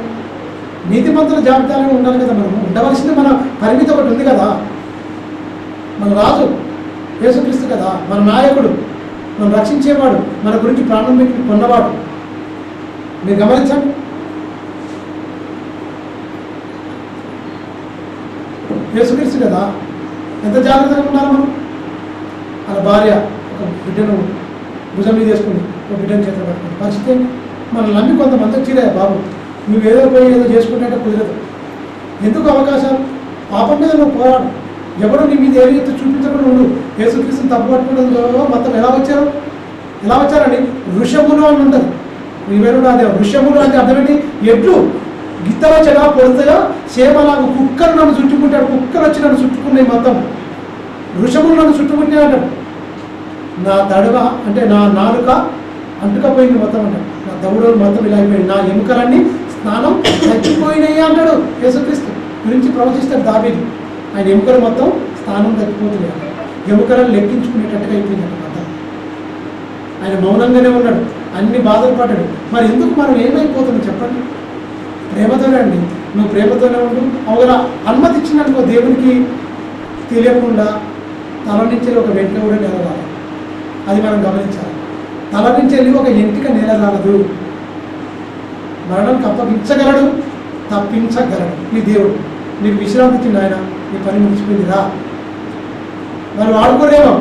నీతి మంత్రుల జాబితాలో ఉండాలి కదా. మనం ఉండవలసింది మన పరిమితి ఒకటి ఉంది కదా. మన రాజు యేసుక్రీస్తు కదా, మన నాయకుడు, మనం రక్షించేవాడు, మన గురించి ప్రాణం పెట్టి కొన్నవాడు. మీరు గమనించండి. యేసుక్రీస్తు కదా, ఎంత జాగ్రత్తగా ఉన్నారు మనం. అలా భార్య ఒక బిడ్డను భుజం మీద వేసుకుని ఒక బిడ్డను చేతులు పట్టుకుని పరిస్థితి మనం నమ్మి కొంతమంది వచ్చిరే బాబు, నువ్వేదో పోయి ఏదో చేసుకుంటే కుదరదు. ఎందుకు అవకాశాలు? పాపం మీద నువ్వు పోరాడు. ఎవరు నీ మీద ఏది చూపించకుండా ఉండు. యేసుక్రీస్తుని తప్పు పట్టుకున్నదో మొత్తం ఎలా వచ్చారండి? వృషములు అని ఉంటుంది. ఇవేరు అదే వృషములు అంటే అర్థమేంటి? ఎడ్లు గిత్తలో చెడా పొడుతాయో సేమలాగా కుక్కలు నన్ను చుట్టుకుంటాడు. కుక్కలు వచ్చి నన్ను చుట్టుకున్నాయి మొత్తం. వృషములు నన్ను చుట్టుకుంటే అంటాడు. నా తడవ అంటే నా నాలుక అంటుకపోయింది మొత్తం అంటాడు. నా దౌడలు మొత్తం ఇలా అయిపోయింది. నా ఎముకలన్నీ స్నానం తగ్గిపోయినాయి అంటాడు. యేసుక్రీస్తు గురించి ప్రవచిస్తాడు దావీదు. ఆయన ఎముకలు మొత్తం స్థానం తగ్గిపోతున్నాయి. ఎముకలను లెక్కించుకునేటట్టుగా అయిపోయింది మొత్తం. ఆయన మౌనంగానే ఉన్నాడు, అన్ని బాధలు పడ్డాడు. మరి ఎందుకు మనం ఏమైపోతున్నాం చెప్పండి? ప్రేమతోనే అండి. నువ్వు ప్రేమతోనే ఉండు. అవగల అనుమతి ఇచ్చినట్టుకో దేవునికి తెలియకుండా తల నుంచి ఒక వెంట్రుక కూడా నేలరాలి. అది మనం గమనించాలి. తల నుంచి వెళ్ళి ఒక ఎంటిక నేలరాలదు. మరణం అప్పగించగలడు, తప్పించగలడు నీ దేవుడు. నీకు విశ్రాంతి ఇచ్చింది ఆయన, నీ పని ముగిసిపోయిందిరా. మరి వాడుకోలేమో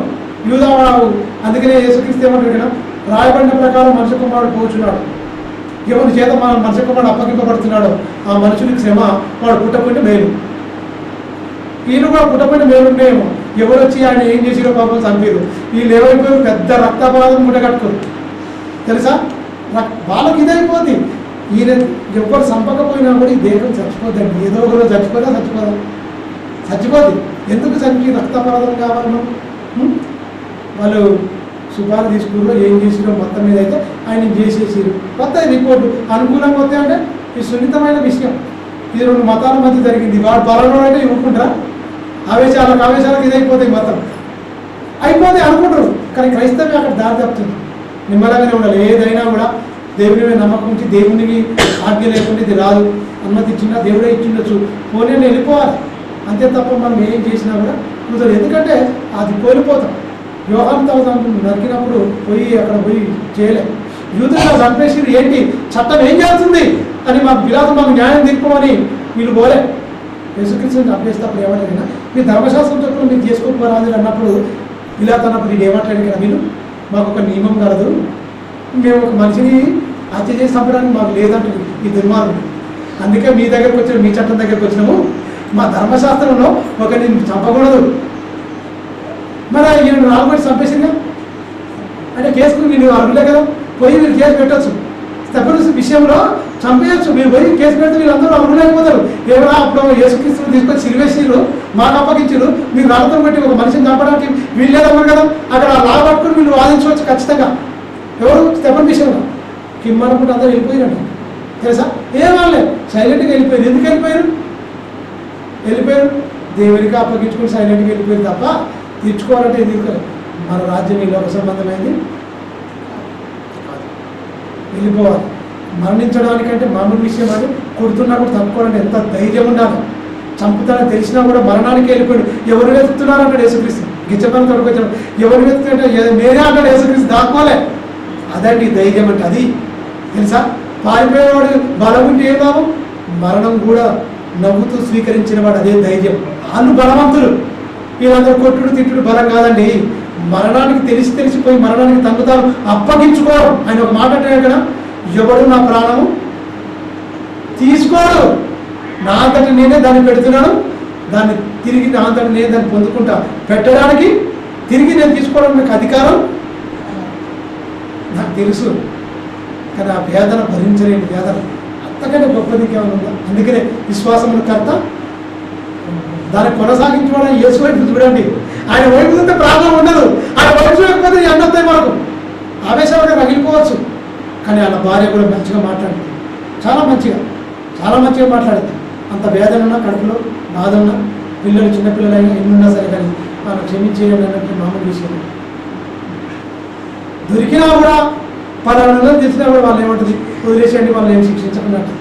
యూదా వాడు. అందుకనే యేసుక్రీస్తు ఏమంటాడు? రాయబడిన ప్రకారం మనుష్య కుమారుడు పోచున్నాడు. ఎవరి చేత మన మనుష్య కుమారుడు అప్పగింపబడుతున్నాడో ఆ మనుషునికి శ్రమ వాడు పుట్టపోయిన మేలు. ఈయన కూడా పుట్టపోయిన మేలుండేమో. ఎవరు వచ్చి ఆయన ఏం చేసిరో పాపం చంపారు. వీళ్ళు ఏమైపోయారు? పెద్ద రక్తపాతం మూట కట్టుకోరు తెలుసా. వాళ్ళకి ఇదైపోతుంది. ఈయన ఎవరు చంపకపోయినా కూడా ఈ దేహం చచ్చిపోద్దండి. ఏదో ఒకరోజు చచ్చిపోద్ది. ఎందుకు చంపి రక్తపాతం కావాలి మనం? వాళ్ళు సుపాలు తీసుకున్నారో ఏం చేసిరో మొత్తం మీద అయితే ఆయన చేసేసారు. వస్తాయి రిపోర్టు అనుకూలంగా వస్తాయి. అంటే ఇది సున్నితమైన విషయం. ఇది 2 మతాల మధ్య జరిగింది. వాడు బలంలో అంటే ఇవ్వకుంటారా? ఆవేశాలకు ఇదైపోతాయి మొత్తం అయిపోతే అనుకుంటారు. కానీ క్రైస్తవ్యం అక్కడ దారి తప్పుతుంది. నిమ్మలంగానే ఉండాలి. ఏదైనా కూడా దేవుని మీద నమ్మకం ఉంచి దేవునికి ఆజ్ఞ లేకుండా ఇది రాదు. అనుమతి ఇచ్చినా దేవుడే ఇచ్చిండొచ్చు, పోనీ వెళ్ళిపోవాలి అంతే తప్ప మనం ఏం చేసినా కూడా కుదరదు. ఎందుకంటే అది కోల్పోతాం. యోహాను నరికినప్పుడు అక్కడ పోయి చేయలేదు. యూదులుగా చంపేసి ఏంటి చట్టం ఏం చేస్తుంది అని మాకు మాకు న్యాయం తీర్పమని వీళ్ళు పోలే. యేసుక్రీస్తుని చంపేసినప్పుడు ఏమంటారు? మీ ధర్మశాస్త్రం చట్టం మీరు చేసుకోకపోరాదు అన్నప్పుడు అన్నప్పుడు ఇది ఏమంటాడు? కదా మీరు మాకు ఒక నియమం కలదు, మేము ఒక మనిషిని హత్య చేసి చంపడానికి మాకు లేదంటుంది ఈ దుర్మార్గుడు. అందుకే మీ దగ్గరకు వచ్చిన మీ చట్టం దగ్గరకు వచ్చినాము. మా ధర్మశాస్త్రంలో ఒకరిని చంపకూడదు. మరి ఈయన 4 మంది చంపేసిందా అంటే కేసుకు మీరు అర్హులే కదా, పోయి మీరు కేసు పెట్టచ్చు. స్టెఫెనస్ విషయంలో చంపేయచ్చు. మీరు పోయి కేసు పెడితే వీళ్ళందరూ అర్హులైపోతారు. ఏమైనా అప్పుడు యేసుక్రీస్తుని తీసుకొచ్చి సిరివేసిరు, మాకు అప్పగించారు. మీరు రాళ్ళతో పెట్టి ఒక మనిషిని చంపడానికి వీళ్ళేదన్నారు కదా. అక్కడ లా పట్టుకుని వీళ్ళు వాదించవచ్చు ఖచ్చితంగా. ఎవరు? స్టెఫెన్ విషయంలో కిమ్మనుకుంటే అందరూ వెళ్ళిపోయారంట తెలుసా. ఏం వాళ్ళే సైలెంట్గా వెళ్ళిపోయారు. ఎందుకు వెళ్ళిపోయారు? వెళ్ళిపోయారు, దేవునికి అప్పగించుకుని సైలెంట్గా వెళ్ళిపోయారు తప్ప తీర్చుకోవాలంటే ఎందుకు? మన రాజ్యం ఈ లోక సంబంధమైంది వెళ్ళిపోవాలి. మరణించడానికంటే మామూలు విషయం అని కొడుతున్నా కూడా తప్పుకోవాలంటే ఎంత ధైర్యం ఉండాలి. చంపుతానని తెలిసినా కూడా మరణానికి వెళ్ళిపోయాడు. ఎవరు వెతుకుతున్నారు అంటాడు యేసుక్రీస్తు. గిచ్చపని తొడుకొచ్చాడు, ఎవరు వెతుకుతుంటే నేనే అంటాడు యేసుక్రీస్తు. దాక్కోలే. అదండి ధైర్యం అంటే. అది తెలుసా? పారిపోయేవాడు బలం ఉంటే ఏం లాభం? మరణం కూడా నవ్వుతూ స్వీకరించిన వాడు అదే ధైర్యం. వాళ్ళు బలవంతులు. వీళ్ళందరూ కొట్టుడు తిట్టుడు బలం కాదండి. మరణానికి తెలిసిపోయి మరణానికి తగ్గుతారు, అప్పగించుకోరు. ఆయన ఒక మాట అంటే కదా, ఎవడు నా ప్రాణము తీసుకోడు, నా అంతటి నేనే దాన్ని పెడుతున్నాను, దాన్ని తిరిగి నా అంతటి నేనే దాన్ని పొందుకుంటా. పెట్టడానికి తిరిగి నేను తీసుకోవడానికి నాకు అధికారం నాకు తెలుసు. కానీ ఆ వేదన భరించలేని వేదన అంతకంటే గొప్పది ఇంకేమైనా ఉందా? అందుకనే విశ్వాసముల కర్త దాన్ని కొనసాగించుకోవడం యేసు వైపు చూడండి. ఆయన వైపు చూస్తే ప్రాబ్లం ఉండదు. ఆయన వైపు చూడకపోతే ఎండొస్తాయి మనకు. ఆవేశంగా రగిలిపోవచ్చు. కానీ వాళ్ళ భార్య కూడా మంచిగా మాట్లాడింది, చాలా మంచిగా మాట్లాడింది. అంత వేదన ఉన్నా, కడుపులో బాధ ఉన్నా, పిల్లలు చిన్నపిల్లలైనా ఎన్నున్నా సరే కానీ వాళ్ళు క్షమించేయండి అన్నట్టు మామూలు విషయం. దొరికినా కూడా పలానా తెలిసినా కూడా వాళ్ళు ఏమంటుంది, వదిలేసేయండి, వాళ్ళు ఏం శిక్షించకున్నట్టు.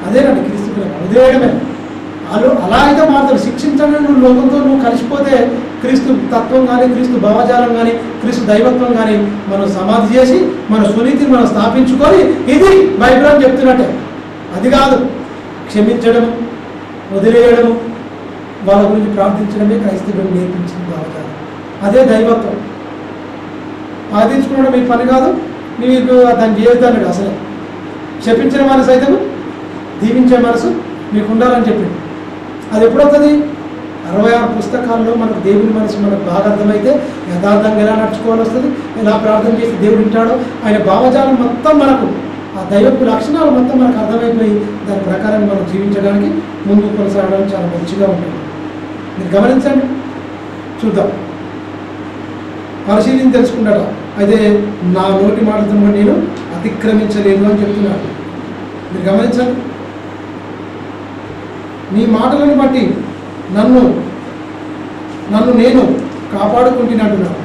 అదేనండి క్రీస్తు ప్రేమ, వదిలేయడమే. వాళ్ళు అలా అయితే మాత్రం శిక్షించండి. నువ్వు లోకంతో నువ్వు కలిసిపోతే క్రీస్తు తత్వం కానీ, క్రీస్తు భావజాలం కానీ, క్రీస్తు దైవత్వం కానీ మనం సమాధి చేసి మన సునీతిని మనం స్థాపించుకొని ఇది బైబిల్ అని చెప్తున్నట్టే. అది కాదు, క్షమించడము, వదిలేయడము, వాళ్ళ గురించి ప్రార్థించడమే క్రైస్తవులు నేర్పించిన భావజాలం. అదే దైవత్వం. ప్రార్థించుకోవడం మీ పని కాదు, మీకు దాన్ని చేయొద్దన్నాడు. అసలే శపించిన మనసు అయితే దీవించే మనసు మీకు ఉండాలని చెప్పింది. అది ఎప్పుడవుతుంది? 66 పుస్తకాల్లో మనకు దేవుని మనసు మనకు బాగా అర్థమైతే యథార్థంగా ఎలా నడుచుకోవాల్సి వస్తుంది, ఎలా ప్రార్థన చేసి దేవుడు వింటాడో, ఆయన భావజాలం మొత్తం మనకు, ఆ దైవపు లక్షణాలు మొత్తం మనకు అర్థమైపోయి దాని ప్రకారం మనం జీవించడానికి ముందుకు కొనసాగడం చాలా మంచిగా ఉంటుంది. మీరు గమనించండి, చూద్దాం. పరిశీలించి తెలుసుకున్నాడు. అయితే నా నోటి మాటతో నేను అతిక్రమించలేదు అని చెప్తున్నాడు. మీరు గమనించండి. నీ మాటలను బట్టి నన్ను నేను కాపాడుకుంటున్నట్టున్నాను.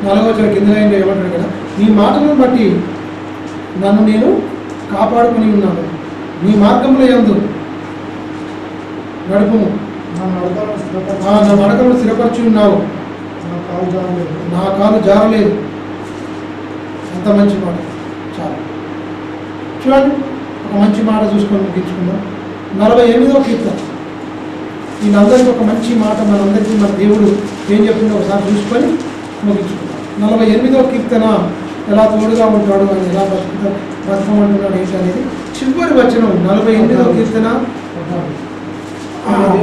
4వ వచనం కింద ఏమంటాడు కదా, నీ మాటలను బట్టి నన్ను నేను కాపాడుకుని ఉన్నాను. నీ మార్గంలో యందు నడుపుము, నా నడకలను స్థిరపరిచి ఉన్నావు, నా కాలు జారలేదు. అంత మంచి మాట. చాలా చూడండి, ఒక మంచి మాట చూసుకొని ముగించుకుందాం. 48వ కీర్తన. వీళ్ళందరికీ ఒక మంచి మాట మనందరికీ మన దేవుడు ఏం చెప్పిందో ఒకసారి చూసుకొని ముగించుకుందాం. 48వ కీర్తన ఎలా తోడుగా ఉంటాడు, అని ఎలా బ్రతకమంటున్నాడు ఏంటి అనేది చివరి వచనం. 48వ కీర్తన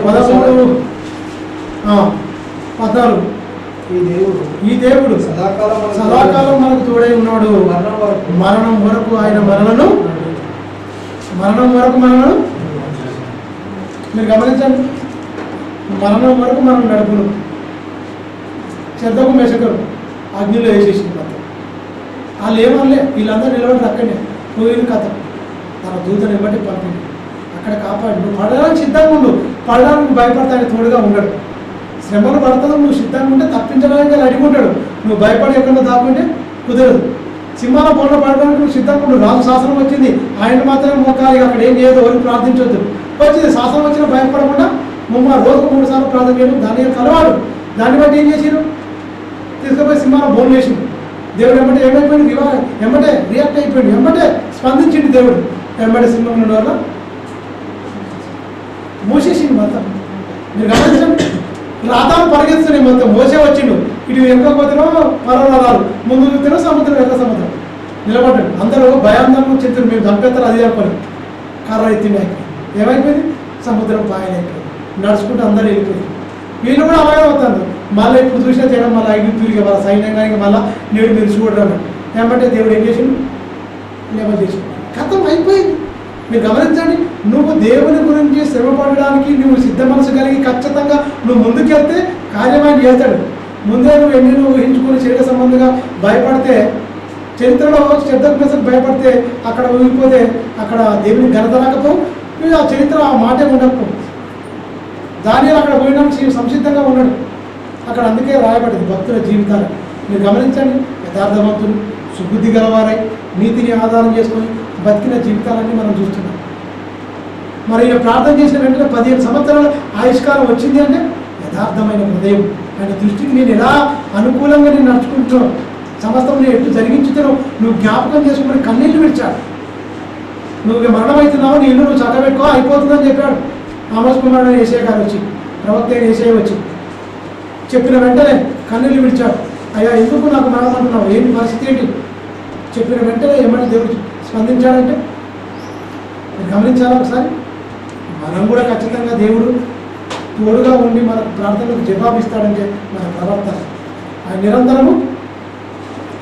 13, 14. ఈ దేవుడు సదాకాలం మనకు తోడై ఉన్నాడు. మరణం వరకు ఆయన మనలను మీరు గమనించండి. మరణం వరకు మనం నడుపును. శ్రద్ధకు మెషకరు అగ్నిలో వేసేసింది మొత్తం. వాళ్ళు ఏమనలే, వీళ్ళందరూ నిలబడి అక్కడనే పోయిన కథ. తన దూతను ఇవ్వటి పంపింది, అక్కడ కాపాడు. నువ్వు పడడానికి సిద్ధంగా ఉండు, పడడానికి భయపడతానికి తోడుగా ఉండడు. శ్రమలు పడుతుంది, నువ్వు సిద్ధంగా ఉంటే తప్పించడానికి అడిగుంటాడు. నువ్వు భయపడి ఎక్కడ దాక్కుంటే కుదరదు. సింహాల బోన్లో పడడానికి నువ్వు సిద్ధంగా ఉండు. రాజు శాసనం వచ్చింది, ఆయన మాత్రమే మోకాలి, అక్కడ ఏం చేయదు, ఎవరు ప్రార్థించొద్దు. వచ్చింది శాసనం వచ్చినా భయపడకుండా రోజుకు 3 సార్లు ప్రార్థన చేయడం దాని కలవాడు. దాన్ని బట్టి ఏం చేసారు, తీసుకుపోయి సింహాల బోన్లు వేసిండు. దేవుడు ఏమైపోయింది, రియాక్ట్ అయిపోయింది, స్పందించింది దేవుడు. సింహంలో వల్ల మూసేసింది మొత్తం. మీరు గమనించండి, రాతాలు పరిగెత్తున్నాయి మొత్తం. మోసే వచ్చిండు, ఇటు వెనకపోతేనో పర్వతాలు, ముందు చూస్తేనో సముద్రం, ఎర్ర సముద్రం. నిలబడ్డాడు. అందరూ భయాందరం చెప్తారు, మేము చంపేస్తారు, అది చెప్పని కర్ర ఎత్తిండి. ఏమైపోయింది, సముద్రం పాయనైపోయింది. నడుచుకుంటూ అందరూ వెళ్ళిపోయింది. వీళ్ళు కూడా అలాగే అవుతారు. మళ్ళీ ఇప్పుడు చూసినా చేయడం, మళ్ళీ 5 తిరిగి వాళ్ళ సైన్యంగా మళ్ళీ నేడు మీరు చూడడం ఏమంటే దేవుడు ఏం చేసిండు, లేవల్ చేసిండు. కథం అయిపోయింది. మీరు గమనించండి, నువ్వు దేవుని గురించి శ్రమపడడానికి నువ్వు సిద్ధ మనసు కలిగి ఖచ్చితంగా నువ్వు ముందుకెళ్తే కార్యమైన చేస్తాడు. ముందే నువ్వు ఎన్ని ఊహించుకొని శరీర సంబంధంగా భయపడితే, చరిత్రలో శ్రద్ధకు భయపడితే అక్కడ ఊగిపోతే అక్కడ దేవుని ఘనత రాకపోవు, ఆ చరిత్ర ఆ మాటే ఉండకపోవచ్చు. దానియేలు అక్కడ పోయినాక సంసిద్ధంగా ఉన్నాడు. అక్కడ అందుకే రాయబడింది భక్తుల జీవితాలు. మీరు గమనించండి, యథార్థవంతులు, సుబుద్ధి గలవారై, నీతిని ఆధారం చేసుకొని బతికిన జీవితాలన్నీ మనం చూస్తున్నాం. మరి ఈయన ప్రార్థన చేసిన వెంటనే 15 సంవత్సరాల ఆయుష్కాలం వచ్చింది అంటే యథార్థమైన హృదయం. ఆయన దృష్టికి నేను ఎలా అనుకూలంగా నేను నడుచుకుంటున్నావు, సమస్తం నేను ఎటు జరిగించుతానో నువ్వు జ్ఞాపకం చేసుకుని కన్నీళ్లు విడిచాడు. నువ్వు మరణమవుతున్నావు, నీ ఇల్లు నువ్వు చక్కబెట్టుకో, అయిపోతుందని చెప్పాడు. ఆమోస్ కుమారుడు యేషయా గారు వచ్చి, ప్రవక్త అయిన యేషయా వచ్చి చెప్పిన వెంటనే కన్నీళ్లు విడిచాడు. అయ్యా ఎందుకు నాకు మరణం అంటున్నావు, ఏంటి పరిస్థితి ఏంటి? చెప్పిన వెంటనే ఏమని దేవుడు స్పందించాడంటే, మీరు గమనించాలా ఒకసారి, మనం కూడా ఖచ్చితంగా దేవుడు తోడుగా ఉండి మన ప్రార్థనలకు జవాబిస్తాడంటే మన ప్రవర్తన. ఆయన నిరంతరము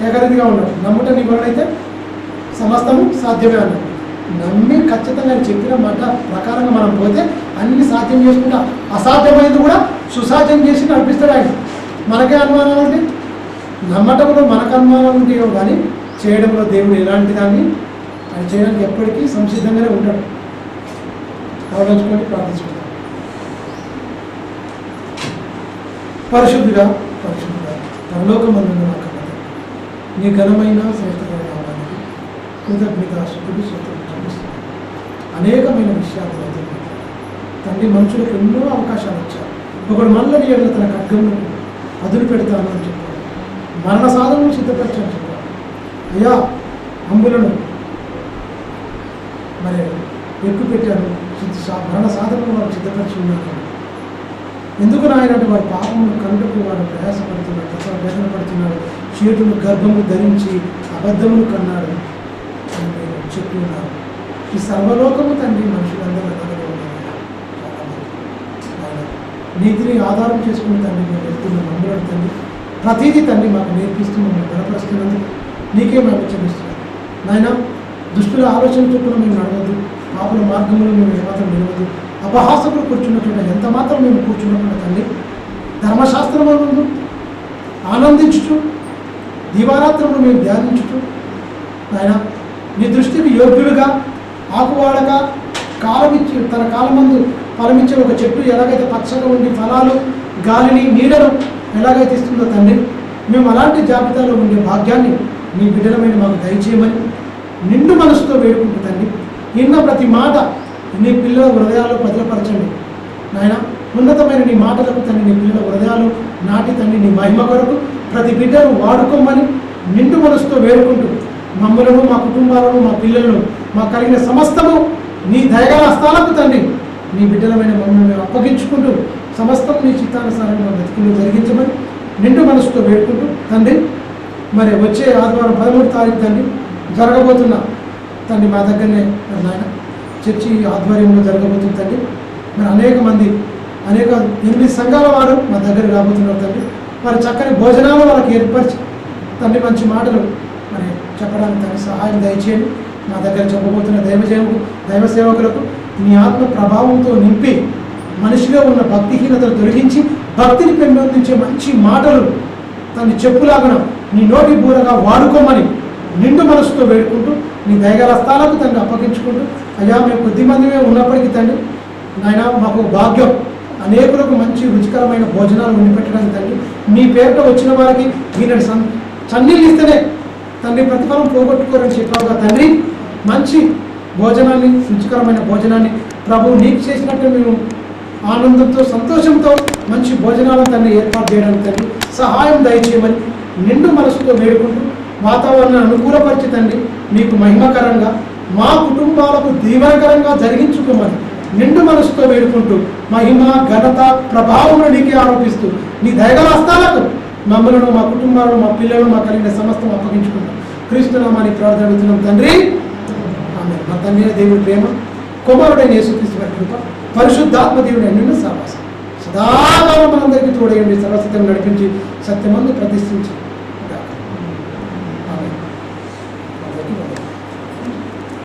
ఏకరీతిగా ఉన్నాడు. నమ్ముట నీ వలనైతే సమస్తము సాధ్యమే అన్నాడు. నమ్మి ఖచ్చితంగా ఆయన చెప్పిన మాట ప్రకారంగా మనం పోతే అన్ని సాధ్యం చేసుకుంటా, అసాధ్యమైనది కూడా సుసాధ్యం చేసి నడిపిస్తాడు ఆయన. మనకే అనుమానాలు ఉంటే, నమ్మటంలో మనకు అనుమానాలు ఉంటాయో కానీ చేయడంలో దేవుడు ఎలాంటి దాన్ని ఆయన చేయడానికి ఎప్పటికీ సంసిద్ధంగానే ఉంటాడు. ఆలోచించుకొని ప్రార్థించుకుంటాం. పరిశుద్ధిగా పరలోకమందున్న మా కన్న తండ్రి, నీ ఘనమైన శ్రేష్టమైన నామానికి కృతజ్ఞతాస్తుతులు చెల్లిస్తున్నాను. అనేకమైన విషయాలు తండ్రి, మనుషులకు ఎన్నో అవకాశాలు ఇచ్చారు. ఒకడు మళ్ళీ ఏళ్ళ తన ఖడ్గంను వదిలి పెడతాను అని చెప్పాడు. మరణ సాధనను సిద్ధపరచని చెప్పాడు. అయ్యా అంబులను మరి ఎక్కువ పెట్టాను, మరణ సాధనను వారు సిద్ధపరిచి ఉన్నారు. ఎందుకు నాయనంటే వారి పాపమును కంటకు వాడు ప్రయాసపడుతున్నాడు, వేదన పడుతున్నాడు, చేతులు గర్భము ధరించి అబద్ధమును కన్నాడు అని నేను చెప్పి ఉన్నాను. ఈ సర్వలోకము తండ్రి మనుషులందరూ అతనిలో ఉన్నారు. నీతిని ఆధారం చేసుకుని తండ్రి మేము వెళ్తున్న నమ్ములను తండ్రి ప్రతిదీ తండ్రి మాకు నేర్పిస్తూ మమ్మల్ని బలపరుస్తున్నందుకు నీకే మేము చెల్లిస్తున్నాం. నాయన దుష్టుల ఆలోచన చొప్పున మేము నడవద్దు, పాపుల మార్గంలో మేము ఏమాత్రం నిలవద్దు, అపహాసకులు కూర్చున్న చోట ఎంత మాత్రం మేము కూర్చున్నప్పుడు తండ్రి ధర్మశాస్త్రం ముందు ఆనందించుచు దీవారాత్రములు మేము ధ్యానించుచు ఆయన నీ దృష్టికి యోగ్యులుగా ఆకువాడక కాలమిచ్చి తన కాలమందు ఫలమిచ్చే ఒక చెట్టు ఎలాగైతే పచ్చగా ఉండి ఫలాలు గాలిని నీడను ఎలాగైతే ఇస్తుందో తండ్రి, మేము అలాంటి జాబితాలో ఉండే భాగ్యాన్ని నీ బిడ్డలమైన మాకు దయచేయమని నిండు మనసుతో వేడుకుంటూ తండ్రి, విన్న ప్రతి మాట నీ పిల్లల హృదయాల్లో భద్రపరచండి నాయన. ఉన్నతమైన నీ మాటలకు తండ్రి నీ పిల్లల హృదయాలు నాటి తండ్రి నీ మహిమ కొరకు ప్రతి బిడ్డను వాడుకోమని నిండు మనసుతో వేడుకుంటూ మమ్మలను, మా కుటుంబాలను, మా పిల్లలను, మాకు కలిగిన సమస్తము నీ దయగల హస్తాలకు తండ్రి నీ బిడ్డలమైన మమ్మల్ని మేము అప్పగించుకుంటూ సమస్తం నీ చిత్తానుసారంగా బతుకులు జరిగించమని నిండు మనసుతో వేడుకుంటూ తండ్రి, మరి వచ్చే ఆదివారం 13వ తారీఖు తండ్రి జరగబోతున్న తండ్రి మా దగ్గరనే నాయన చర్చి ఆధ్వర్యంలో జరగబోతుంది తండ్రి. మరి అనేక 8 సంఘాల వారు మా దగ్గర రాబోతున్నారు తండ్రి. మరి చక్కని భోజనాలు వాళ్ళకి ఏర్పరిచి తండ్రి మంచి మాటలు మరి చెప్పడానికి తండ్రి సహాయం దయచేయండి. మా దగ్గర చెప్పబోతున్న దైవ సేవకులకు నీ ఆత్మ ప్రభావంతో నింపి మనిషిలో ఉన్న భక్తిహీనతను తొలగించి భక్తిని పెంపొందించే మంచి మాటలు తను చెప్పులాగన నీ నోటి బూరగా వాడుకోమని నిండు మనసుతో వేడుకుంటూ నీ దయగల హస్తాలకు తండ్రి అప్పగించుకుంటూ, అయ్యా మేము కొద్దిమందిమే ఉన్నప్పటికీ తండ్రి నాయన మాకు భాగ్యం అనేకులకు మంచి రుచికరమైన భోజనాలు వండిపెట్టడానికి తండ్రి నీ పేరుతో వచ్చిన వారికి దీనిని చన్నీళ్ళు ఇస్తేనే తండ్రి ప్రతిఫలం పోగొట్టుకోరని చెప్పావుగా తండ్రి. మంచి భోజనాన్ని, రుచికరమైన భోజనాన్ని ప్రభు నీకు చేసినట్టు మేము ఆనందంతో సంతోషంతో మంచి భోజనాలను తండ్రి ఏర్పాటు చేయడానికి తండ్రి సహాయం దయచేయమని నిండు మనసుతో వేడుకుంటూ వాతావరణాన్ని అనుకూలపరిచి తండ్రి మీకు మహిమకరంగా మా కుటుంబాలకు దీవెనకరంగా జరిగించుకోమని నిండు మనసుతో వేడుకుంటూ మహిమ ఘనత ప్రభావమును నీకే ఆరోపిస్తూ నీ దయగల హస్తాలకు మమ్మలను, మా కుటుంబాలను, మా పిల్లలను, మా కలిగిన సమస్తం అప్పగించుకుంటాం. క్రీస్తునామానికి ప్రార్థన అడుగుతున్నాం తండ్రి. ఆమేన్. మా తండ్రి దేవుడి ప్రేమ, కుమారుడైన యేసుక్రీస్తు వారి కృప, పరిశుద్ధాత్మ దేవుని అన్యున్న సహవాసం సదాకాలం మనందరికీ తోడైండి, సర్వసత్యం నడిపించి సత్యమందు ప్రతిష్ఠించి